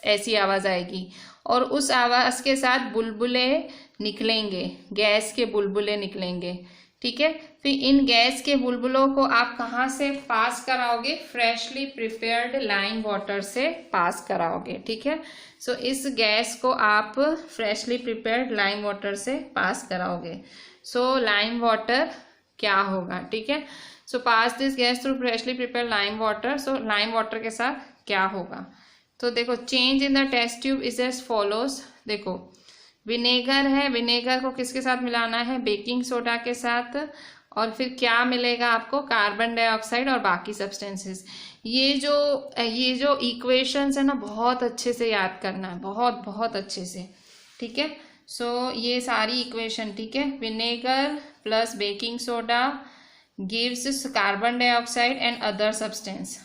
ऐसी आवाज आएगी और उस आवाज के साथ बुलबुले निकलेंगे, गैस के बुलबुले निकलेंगे। ठीक है। फिर इन गैस के बुलबुलों को आप कहाँ से पास कराओगे, फ्रेशली प्रिपेयर्ड लाइम वाटर से पास कराओगे। ठीक है। सो इस गैस को आप फ्रेशली प्रिपेयर्ड लाइम वाटर से पास कराओगे। सो लाइम वाटर क्या होगा, ठीक है। So pass this gas through freshly prepared lime water. So lime water के साथ क्या होगा, तो देखो change in the test tube is as follows. देखो विनेगर है, विनेगर को किसके साथ मिलाना है, बेकिंग सोडा के साथ। और फिर क्या मिलेगा आपको, कार्बन डाइऑक्साइड और बाकी सब्सटेंसेस। ये जो इक्वेशंस है ना, बहुत अच्छे से याद करना है, बहुत बहुत अच्छे से। ठीक है। सो ये सारी इक्वेशन, ठीक है, vinegar plus baking soda gives carbon dioxide and other substance.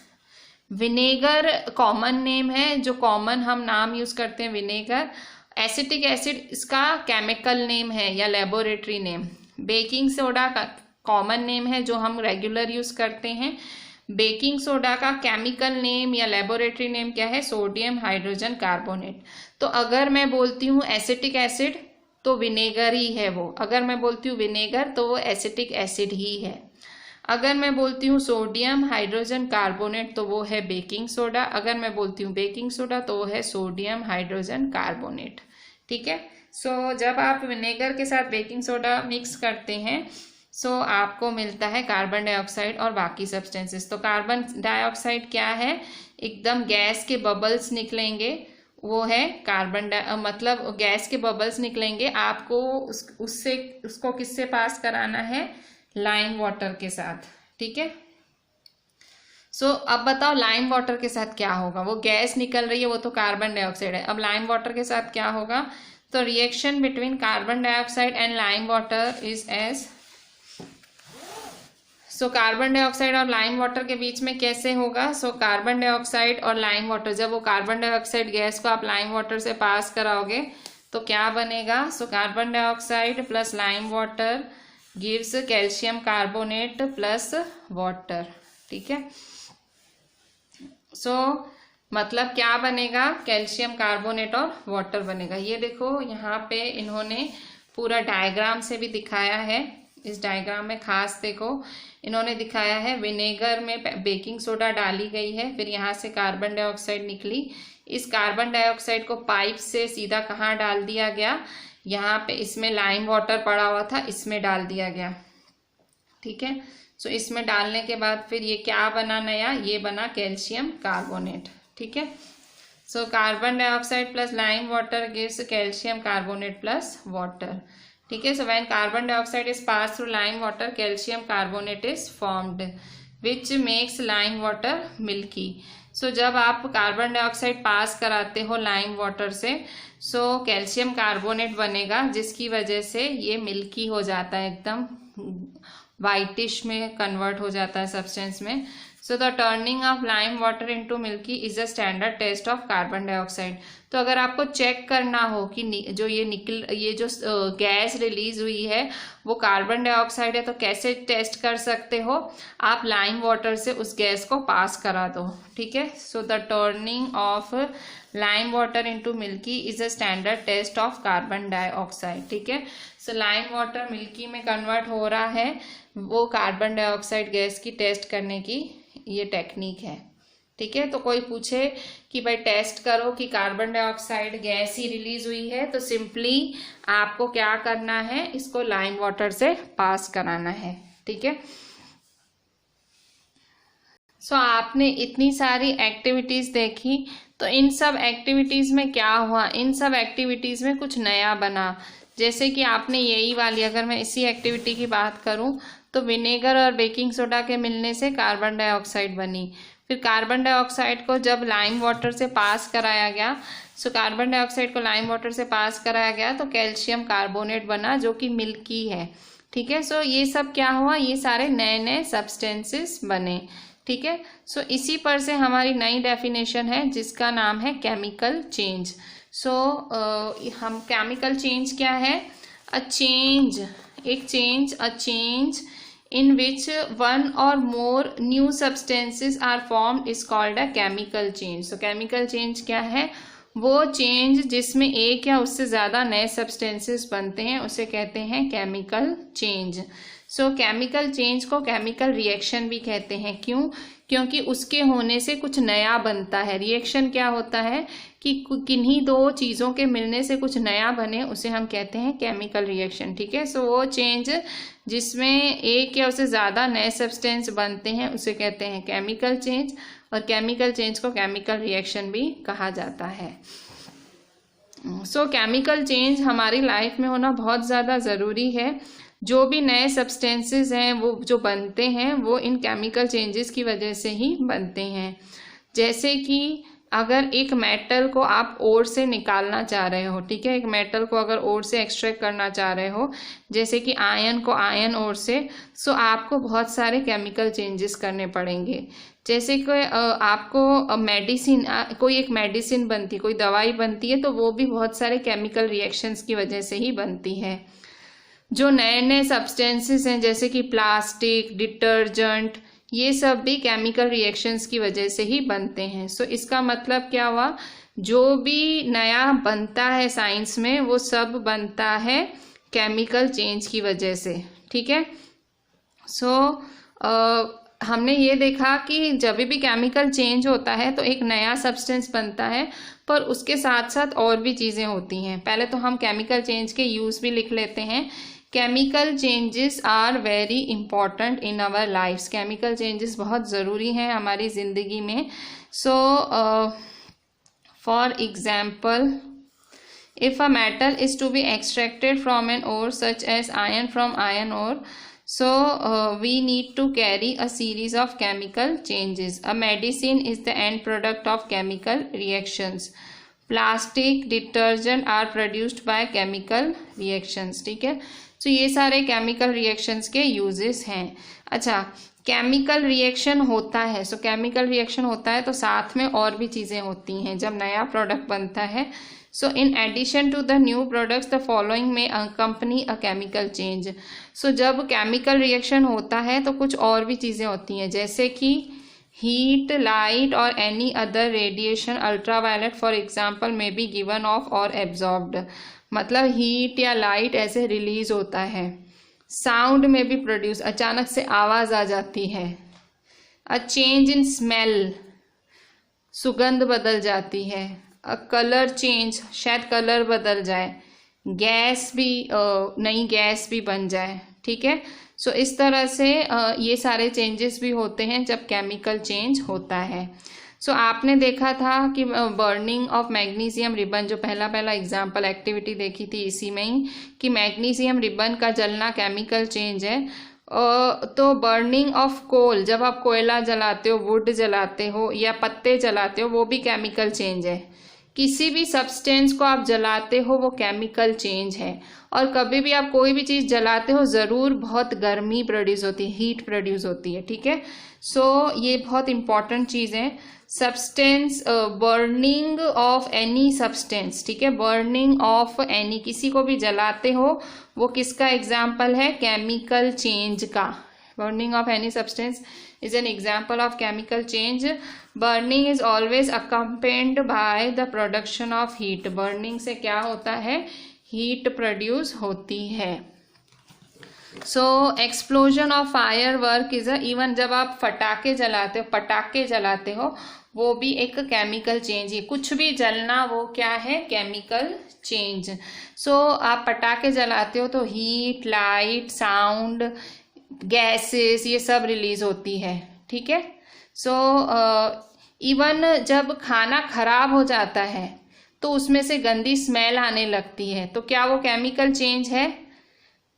Vinegar common name है, जो कॉमन हम नाम यूज करते हैं विनेगर। एसिटिक एसिड इसका केमिकल नेम है या लेबोरेटरी नेम। बेकिंग सोडा का कॉमन नेम है जो हम रेगुलर यूज करते हैं। बेकिंग सोडा का केमिकल नेम या लेबोरेटरी नेम क्या है, सोडियम हाइड्रोजन कार्बोनेट। तो अगर मैं बोलती हूँ एसिटिक एसिड तो विनेगर ही है वो, अगर मैं बोलती हूँ विनेगर तो वो एसिटिक एसिड ही है। अगर मैं बोलती हूँ सोडियम हाइड्रोजन कार्बोनेट तो वो है बेकिंग सोडा। अगर मैं बोलती हूँ बेकिंग सोडा तो वो है सोडियम हाइड्रोजन कार्बोनेट। ठीक है। सो जब आप विनेगर के साथ बेकिंग सोडा मिक्स करते हैं सो आपको मिलता है कार्बन डाइऑक्साइड और बाकी सब्सटेंसेस। तो कार्बन डाइऑक्साइड क्या है, एकदम गैस के बबल्स निकलेंगे, वो है मतलब गैस के बबल्स निकलेंगे। आपको उसको किससे पास कराना है, लाइम वाटर के साथ। ठीक है। सो अब बताओ लाइम वाटर के साथ क्या होगा, वो गैस निकल रही है, वो तो कार्बन डाइऑक्साइड है। अब लाइम वाटर के साथ क्या होगा, तो reaction between carbon dioxide and lime water is as. So carbon dioxide और लाइम वाटर के बीच में कैसे होगा, सो कार्बन डाइऑक्साइड और लाइम वाटर, जब वो कार्बन डाइऑक्साइड गैस को आप लाइम वाटर से पास कराओगे तो क्या बनेगा, सो carbon dioxide plus lime water gives calcium carbonate plus water. ठीक है। सो मतलब क्या बनेगा, कैल्शियम कार्बोनेट और वाटर बनेगा। ये देखो यहाँ पे इन्होंने पूरा डायग्राम से भी दिखाया है। इस डायग्राम में खास देखो इन्होंने दिखाया है, विनेगर में बेकिंग सोडा डाली गई है, फिर यहाँ से कार्बन डाइऑक्साइड निकली। इस कार्बन डाइऑक्साइड को पाइप से सीधा कहाँ डाल दिया गया, यहाँ पे इसमें लाइम वाटर पड़ा हुआ था, इसमें डाल दिया गया। ठीक है। सो इसमें डालने के बाद फिर ये क्या बना नया, ये बना कैल्शियम कार्बोनेट। ठीक है। So carbon dioxide plus lime water gives calcium carbonate plus water. ठीक है। So when carbon dioxide is pass through lime water calcium carbonate is formed which makes lime water milky. So जब आप carbon dioxide पास कराते हो lime water से so calcium carbonate बनेगा, जिसकी वजह से ये मिल्की हो जाता है, एकदम वाइटिश में कन्वर्ट हो जाता है सब्सटेंस में। So the turning of lime water into milky is a standard test of carbon dioxide. तो अगर आपको चेक करना हो कि जो ये जो गैस रिलीज हुई है वो कार्बन डाइऑक्साइड है तो कैसे टेस्ट कर सकते हो, आप लाइम वाटर से उस गैस को पास करा दो। ठीक है। So the turning of lime water into milky is a standard test of carbon dioxide. ठीक है। सो लाइम वाटर मिल्की में कन्वर्ट हो रहा है, वो कार्बन डाइऑक्साइड गैस की टेस्ट करने की ये टेक्निक है। ठीक है। तो कोई पूछे कि भाई टेस्ट करो कि कार्बन डाइऑक्साइड गैस ही रिलीज हुई है तो सिंपली आपको क्या करना है, इसको लाइम वाटर से पास कराना है। ठीक है। सो आपने इतनी सारी एक्टिविटीज देखी, तो इन सब एक्टिविटीज में क्या हुआ, इन सब एक्टिविटीज में कुछ नया बना। जैसे कि आपने यही वाली, अगर मैं इसी एक्टिविटी की बात करूं तो विनेगर और बेकिंग सोडा के मिलने से कार्बन डाइऑक्साइड बनी। फिर कार्बन डाइऑक्साइड को जब लाइम वाटर से पास कराया गया, सो कार्बन डाइऑक्साइड को लाइम वाटर से पास कराया गया तो कैल्शियम कार्बोनेट बना जो कि मिल्की है। ठीक है। सो ये सब क्या हुआ, ये सारे नए नए सब्सटेंसेस बने। ठीक है। सो इसी पर से हमारी नई डेफिनेशन है जिसका नाम है केमिकल चेंज। सो हम केमिकल चेंज क्या है, a change in which one or more new substances are formed is called a chemical change. So chemical change क्या है, वो चेंज जिसमें एक या उससे ज़्यादा नए सब्सटेंसेस बनते हैं उसे कहते हैं केमिकल चेंज। सो केमिकल चेंज को केमिकल रिएक्शन भी कहते हैं। क्यों, क्योंकि उसके होने से कुछ नया बनता है। रिएक्शन क्या होता है कि किन्हीं दो चीज़ों के मिलने से कुछ नया बने, उसे हम कहते हैं केमिकल रिएक्शन। ठीक है। सो वो चेंज जिसमें एक या उससे ज़्यादा नए सब्सटेंस बनते हैं उसे कहते हैं केमिकल चेंज, और केमिकल चेंज को केमिकल रिएक्शन भी कहा जाता है। सो केमिकल चेंज हमारी लाइफ में होना बहुत ज़्यादा ज़रूरी है। जो भी नए सब्सटेंसेस हैं वो जो बनते हैं वो इन केमिकल चेंजेस की वजह से ही बनते हैं। जैसे कि अगर एक मेटल को आप ओर से निकालना चाह रहे हो, ठीक है, एक मेटल को अगर ओर से एक्सट्रैक्ट करना चाह रहे हो, जैसे कि आयन को आयन ओर से, सो आपको बहुत सारे केमिकल चेंजेस करने पड़ेंगे। जैसे कि आपको मेडिसिन, कोई एक मेडिसिन बनती, कोई दवाई बनती है तो वो भी बहुत सारे केमिकल रिएक्शंस की वजह से ही बनती है। जो नए नए सब्सटेंसेस हैं जैसे कि प्लास्टिक, डिटर्जेंट, ये सब भी केमिकल रिएक्शंस की वजह से ही बनते हैं। सो इसका मतलब क्या हुआ, जो भी नया बनता है साइंस में वो सब बनता है केमिकल चेंज की वजह से। ठीक है। सो हमने ये देखा कि जब भी केमिकल चेंज होता है तो एक नया सब्सटेंस बनता है, पर उसके साथ साथ और भी चीज़ें होती हैं। पहले तो हम केमिकल चेंज के यूज़ भी लिख लेते हैं। Chemical changes are very important in our lifes. Chemical changes बहुत ज़रूरी हैं हमारी ज़िंदगी में। So for example, if a metal is to be extracted from an ore such as iron from iron ore, so we need to carry a series of chemical changes. A medicine is the end product of chemical reactions. Plastic, detergent are produced by chemical reactions. ठीक है, तो ये सारे chemical reactions के uses हैं। अच्छा, chemical reaction होता है, सो केमिकल रिएक्शन होता है तो साथ में और भी चीज़ें होती हैं जब नया प्रोडक्ट बनता है। So in addition to the new products the following may accompany a chemical change. So जब केमिकल रिएक्शन होता है तो कुछ और भी चीज़ें होती हैं, जैसे कि हीट, लाइट और any other radiation ultraviolet for example में बी गिवन ऑफ और एब्जॉर्ब्ड। मतलब हीट या लाइट ऐसे रिलीज होता है। साउंड में भी प्रोड्यूस, अचानक से आवाज़ आ जाती है। अ चेंज इन स्मेल, सुगंध बदल जाती है। अ कलर चेंज, शायद कलर बदल जाए। गैस भी, नई गैस भी बन जाए। ठीक है, सो इस तरह से ये सारे चेंजेस भी होते हैं जब केमिकल चेंज होता है। सो आपने देखा था कि बर्निंग ऑफ मैग्नीशियम रिबन, जो पहला एग्जाम्पल एक्टिविटी देखी थी इसी में ही, कि मैग्नीशियम रिबन का जलना केमिकल चेंज है। तो बर्निंग ऑफ कोल, जब आप कोयला जलाते हो, वुड जलाते हो या पत्ते जलाते हो, वो भी केमिकल चेंज है। किसी भी सब्सटेंस को आप जलाते हो वो केमिकल चेंज है। और कभी भी आप कोई भी चीज़ जलाते हो ज़रूर बहुत गर्मी प्रोड्यूस होती है, हीट प्रोड्यूस होती है। ठीक है, सो ये बहुत इंपॉर्टेंट चीज़ है। Substance, burning of any substance, ठीक है, बर्निंग ऑफ एनी, किसी को भी जलाते हो वो किसका एग्जाम्पल है? केमिकल चेंज का। Burning of any substance is an example of chemical change. Burning is always accompanied by the production of heat. Burning से क्या होता है? Heat produce होती है। So explosion of firework is a, even जब आप पटाखे जलाते हो वो भी एक केमिकल चेंज है। कुछ भी जलना वो क्या है? Chemical change. सो आप पटाखे जलाते हो तो हीट, लाइट, साउंड, गैसेस, ये सब रिलीज होती है। ठीक है, सो इवन जब खाना खराब हो जाता है तो उसमें से गंदी स्मेल आने लगती है, तो क्या वो केमिकल चेंज है?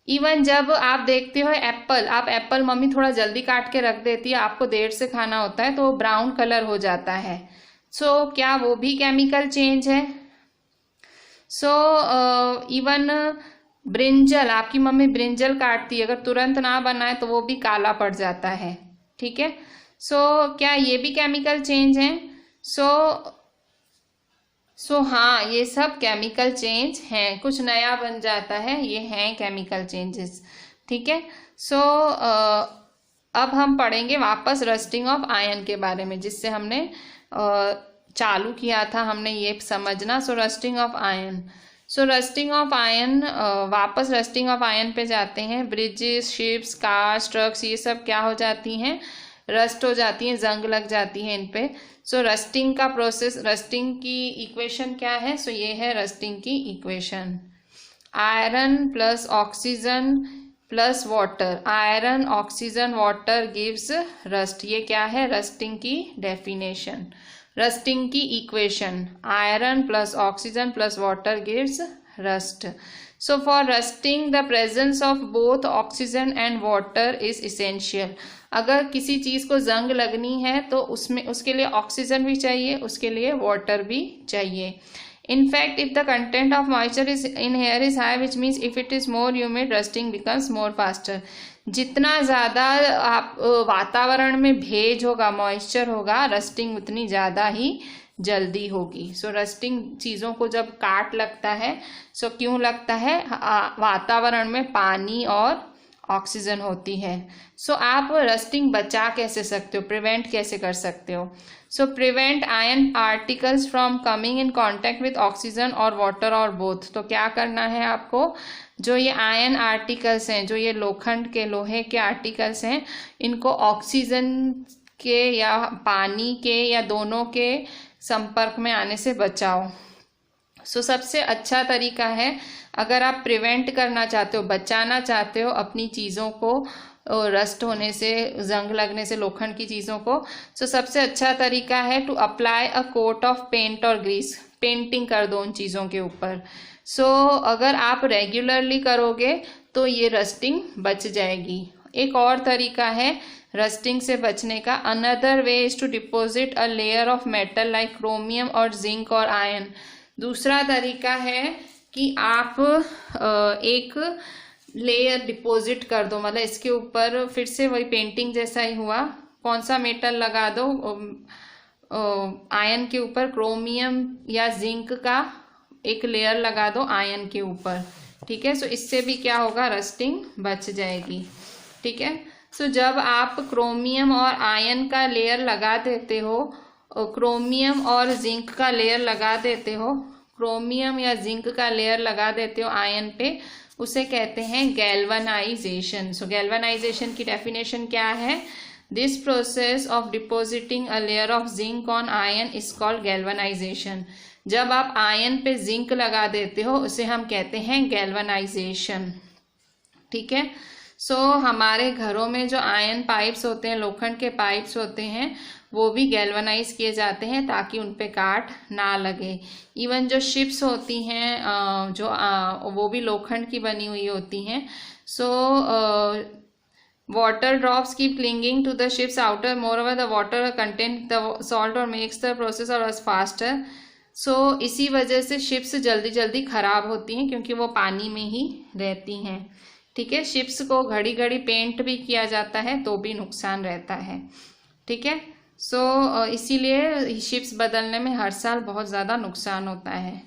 इवन जब आप देखते हो एप्पल मम्मी थोड़ा जल्दी काट के रख देती है, आपको देर से खाना होता है तो वो ब्राउन कलर हो जाता है, सो क्या वो भी केमिकल चेंज है? सो इवन ब्रिंजल, आपकी मम्मी ब्रिंजल काटती है, अगर तुरंत ना बनाए तो वो भी काला पड़ जाता है। ठीक है, सो क्या ये भी केमिकल चेंज है? सो हाँ, ये सब केमिकल चेंज हैं। कुछ नया बन जाता है, ये हैं केमिकल चेंजेस। ठीक है, सो अब हम पढ़ेंगे वापस रस्टिंग ऑफ आयरन के बारे में, जिससे हमने चालू किया था हमने ये समझना। So rusting of iron, so rusting of iron, वापस रस्टिंग ऑफ आयरन पे जाते हैं। ब्रिजेस, शिप्स, कार्स, ट्रक्स, ये सब क्या हो जाती हैं? रस्ट हो जाती हैं, जंग लग जाती है इन पे। सो रस्टिंग का प्रोसेस, रस्टिंग की इक्वेशन क्या है? सो ये है रस्टिंग की equation, iron plus oxygen plus water, iron oxygen water gives rust. ये क्या है? रस्टिंग की डेफिनेशन, रस्टिंग की equation, iron plus oxygen plus water gives rust. So for rusting the presence of both oxygen and water is essential. अगर किसी चीज़ को जंग लगनी है तो उसमें उसके लिए ऑक्सीजन भी चाहिए, उसके लिए वाटर भी चाहिए। In fact, if the content of moisture is in air is high, which means if it is more humid, rusting becomes more faster. जितना ज़्यादा आप वातावरण में भेज होगा, मॉइस्चर होगा, रस्टिंग उतनी ज़्यादा ही जल्दी होगी। सो रस्टिंग चीज़ों को जब काट लगता है, सो क्यों लगता है? वातावरण में पानी और ऑक्सीजन होती है। सो आप रस्टिंग बचा कैसे सकते हो, प्रिवेंट कैसे कर सकते हो? So prevent iron particles from coming in contact with oxygen or water or both. तो क्या करना है आपको, जो ये आयन आर्टिकल्स हैं, जो ये लोखंड के लोहे के आर्टिकल्स हैं, इनको ऑक्सीजन के या पानी के या दोनों के संपर्क में आने से बचाओ। सो सबसे अच्छा तरीका है, अगर आप प्रिवेंट करना चाहते हो, बचाना चाहते हो अपनी चीज़ों को रस्ट होने से, जंग लगने से लोखंड की चीज़ों को, सो सबसे अच्छा तरीका है to apply a coat of paint और ग्रीस। पेंटिंग कर दो उन चीज़ों के ऊपर। सो अगर आप रेगुलरली करोगे तो ये रस्टिंग बच जाएगी। एक और तरीका है रस्टिंग से बचने का, another way is to deposit a layer of metal like chromium और जिंक और आयन। दूसरा तरीका है कि आप एक लेयर डिपॉजिट कर दो, मतलब इसके ऊपर फिर से वही पेंटिंग जैसा ही हुआ, कौन सा मेटल लगा दो, आयन के ऊपर क्रोमियम या जिंक का एक लेयर लगा दो आयन के ऊपर, ठीक है। सो इससे भी क्या होगा, रस्टिंग बच जाएगी, ठीक है। सो जब आप क्रोमियम और आयन का लेयर लगा देते हो, क्रोमियम और जिंक का लेयर लगा देते हो, क्रोमियम या जिंक का लेयर लगा देते हो आयन पे, उसे कहते हैं गैल्वनाइजेशन। सो गैल्वनाइजेशन की डेफिनेशन क्या है, this process of depositing a layer of zinc on iron is called galvanization. जब आप आयन पे जिंक लगा देते हो उसे हम कहते हैं गैल्वनाइजेशन, ठीक है। सो हमारे घरों में जो आयन पाइप्स होते हैं, लोखंड के पाइप्स होते हैं, वो भी गैल्वनाइज किए जाते हैं ताकि उन पे काट ना लगे। इवन जो शिप्स होती हैं वो भी लोखंड की बनी हुई होती हैं। सो water drops keep clinging to the ship's outer, moreover the water contains the salt or makes the process or as faster. सो इसी वजह से शिप्स जल्दी जल्दी खराब होती हैं क्योंकि वो पानी में ही रहती हैं, ठीक है। शिप्स को घड़ी घड़ी पेंट भी किया जाता है तो भी नुकसान रहता है, ठीक है। सो इसीलिए शिप्स बदलने में हर साल बहुत ज़्यादा नुकसान होता है।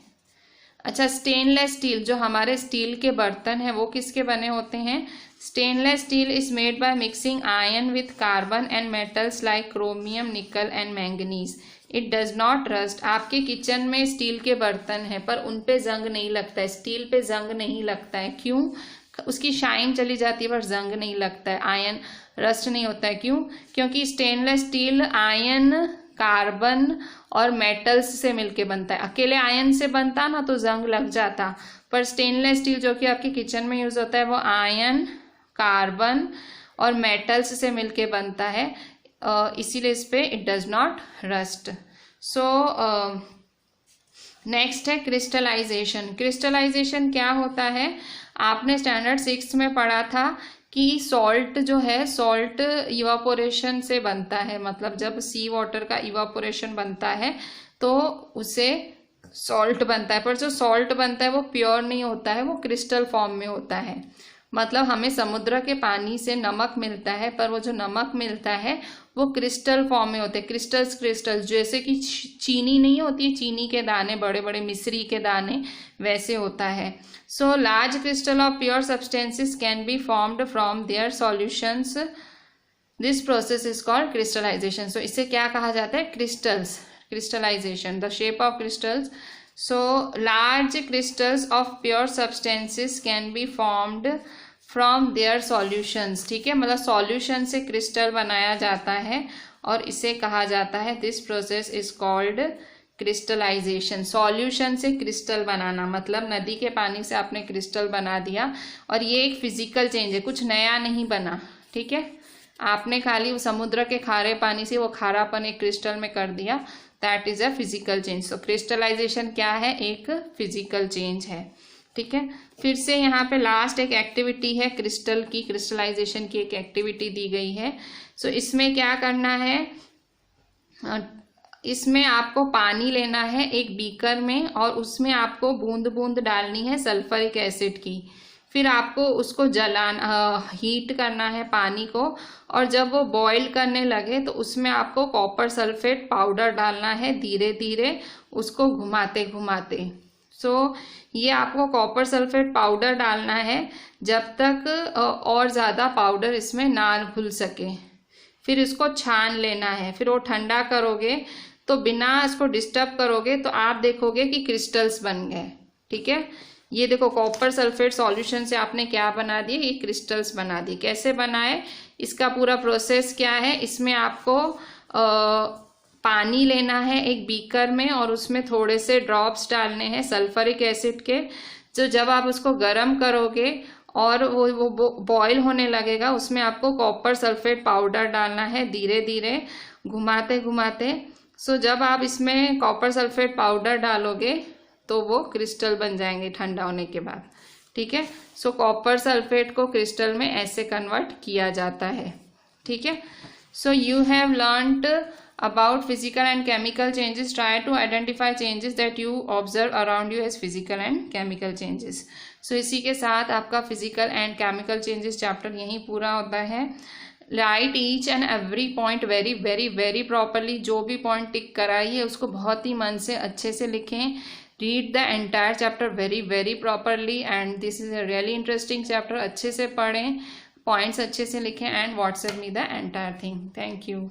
अच्छा, स्टेनलेस स्टील, जो हमारे स्टील के बर्तन हैं वो किसके बने होते हैं? Stainless steel is made by mixing ion with carbon and metals like chromium, निकल and manganese. It does not rust. आपके किचन में स्टील के बर्तन हैं पर उन पे जंग नहीं लगता है, स्टील पे जंग नहीं लगता है, क्यों? उसकी शाइन चली जाती है पर जंग नहीं लगता है, आयन रस्ट नहीं होता है, क्यों? क्योंकि स्टेनलेस स्टील आयन, कार्बन और मेटल्स से मिलके बनता है। अकेले आयन से बनता ना तो जंग लग जाता, पर स्टेनलेस स्टील जो कि आपके किचन में यूज होता है वो आयन, कार्बन और मेटल्स से मिलके बनता है, इसीलिए इस पे it does not rust. So next है क्रिस्टलाइजेशन। क्रिस्टलाइजेशन क्या होता है? आपने स्टैंडर्ड 6 में पढ़ा था कि सॉल्ट जो है, सॉल्ट इवापोरेशन से बनता है, मतलब जब सी वाटर का इवापोरेशन बनता है तो उसे सॉल्ट बनता है, पर जो सॉल्ट बनता है वो प्योर नहीं होता है, वो क्रिस्टल फॉर्म में होता है। मतलब हमें समुद्र के पानी से नमक मिलता है पर वो जो नमक मिलता है वो क्रिस्टल फॉर्म में होते हैं, क्रिस्टल्स, जैसे कि चीनी नहीं होती, चीनी के दाने, बड़े बड़े मिश्री के दाने, वैसे होता है। So large crystal of pure substances can be formed from their solutions, this process is called crystallisation. So इसे क्या कहा जाता है? Crystals, crystallisation, the shape of crystals. So large crystals of pure substances can be formed from their solutions, ठीक है, मतलब solution से crystal बनाया जाता है और इसे कहा जाता है, this process is called crystallization. Solution से क्रिस्टल बनाना, मतलब नदी के पानी से आपने क्रिस्टल बना दिया और ये एक फिजिकल चेंज है, कुछ नया नहीं बना, ठीक है। आपने खाली समुद्र के खारे पानी से वो खारापन एक क्रिस्टल में कर दिया, that is a physical change. So crystallization क्या है? एक फिजिकल चेंज है, ठीक है। फिर से यहाँ पे लास्ट एक एक्टिविटी है क्रिस्टल की, क्रिस्टलाइजेशन की एक एक्टिविटी दी गई है। सो इसमें क्या करना है, इसमें आपको पानी लेना है एक बीकर में और उसमें आपको बूंद बूंद डालनी है सल्फरिक एसिड की। फिर आपको उसको हीट करना है पानी को, और जब वो बॉईल करने लगे तो उसमें आपको कॉपर सल्फेट पाउडर डालना है, धीरे धीरे उसको घुमाते घुमाते, सो ये आपको कॉपर सल्फेट पाउडर डालना है जब तक और ज़्यादा पाउडर इसमें ना घुल सके। फिर इसको छान लेना है, फिर वो ठंडा करोगे तो बिना इसको डिस्टर्ब करोगे तो आप देखोगे कि क्रिस्टल्स बन गए। ठीक है, ये देखो कॉपर सल्फेट सॉल्यूशन से आपने क्या बना दिए, ये क्रिस्टल्स बना दिए। कैसे बनाए, इसका पूरा प्रोसेस क्या है, इसमें आपको पानी लेना है एक बीकर में और उसमें थोड़े से ड्रॉप्स डालने हैं सल्फरिक एसिड के। जो जब आप उसको गर्म करोगे और वो बॉयल होने लगेगा, उसमें आपको कॉपर सल्फेट पाउडर डालना है धीरे धीरे घुमाते घुमाते। सो जब आप इसमें कॉपर सल्फेट पाउडर डालोगे तो वो क्रिस्टल बन जाएंगे ठंडा होने के बाद। ठीक है, सो कॉपर सल्फेट को क्रिस्टल में ऐसे कन्वर्ट किया जाता है। ठीक है, so you have learned about physical and chemical changes. Try to identify changes that you observe around you as physical and chemical changes. So इसी के साथ आपका physical and chemical changes chapter यहीं पूरा होता है। Write each and every point very very very properly. जो भी point टिक कराइए उसको बहुत ही मन से अच्छे से लिखें। Read the entire chapter very very properly and this is a really interesting chapter. अच्छे से पढ़ें, points अच्छे से लिखें and WhatsApp me the entire thing. Thank you.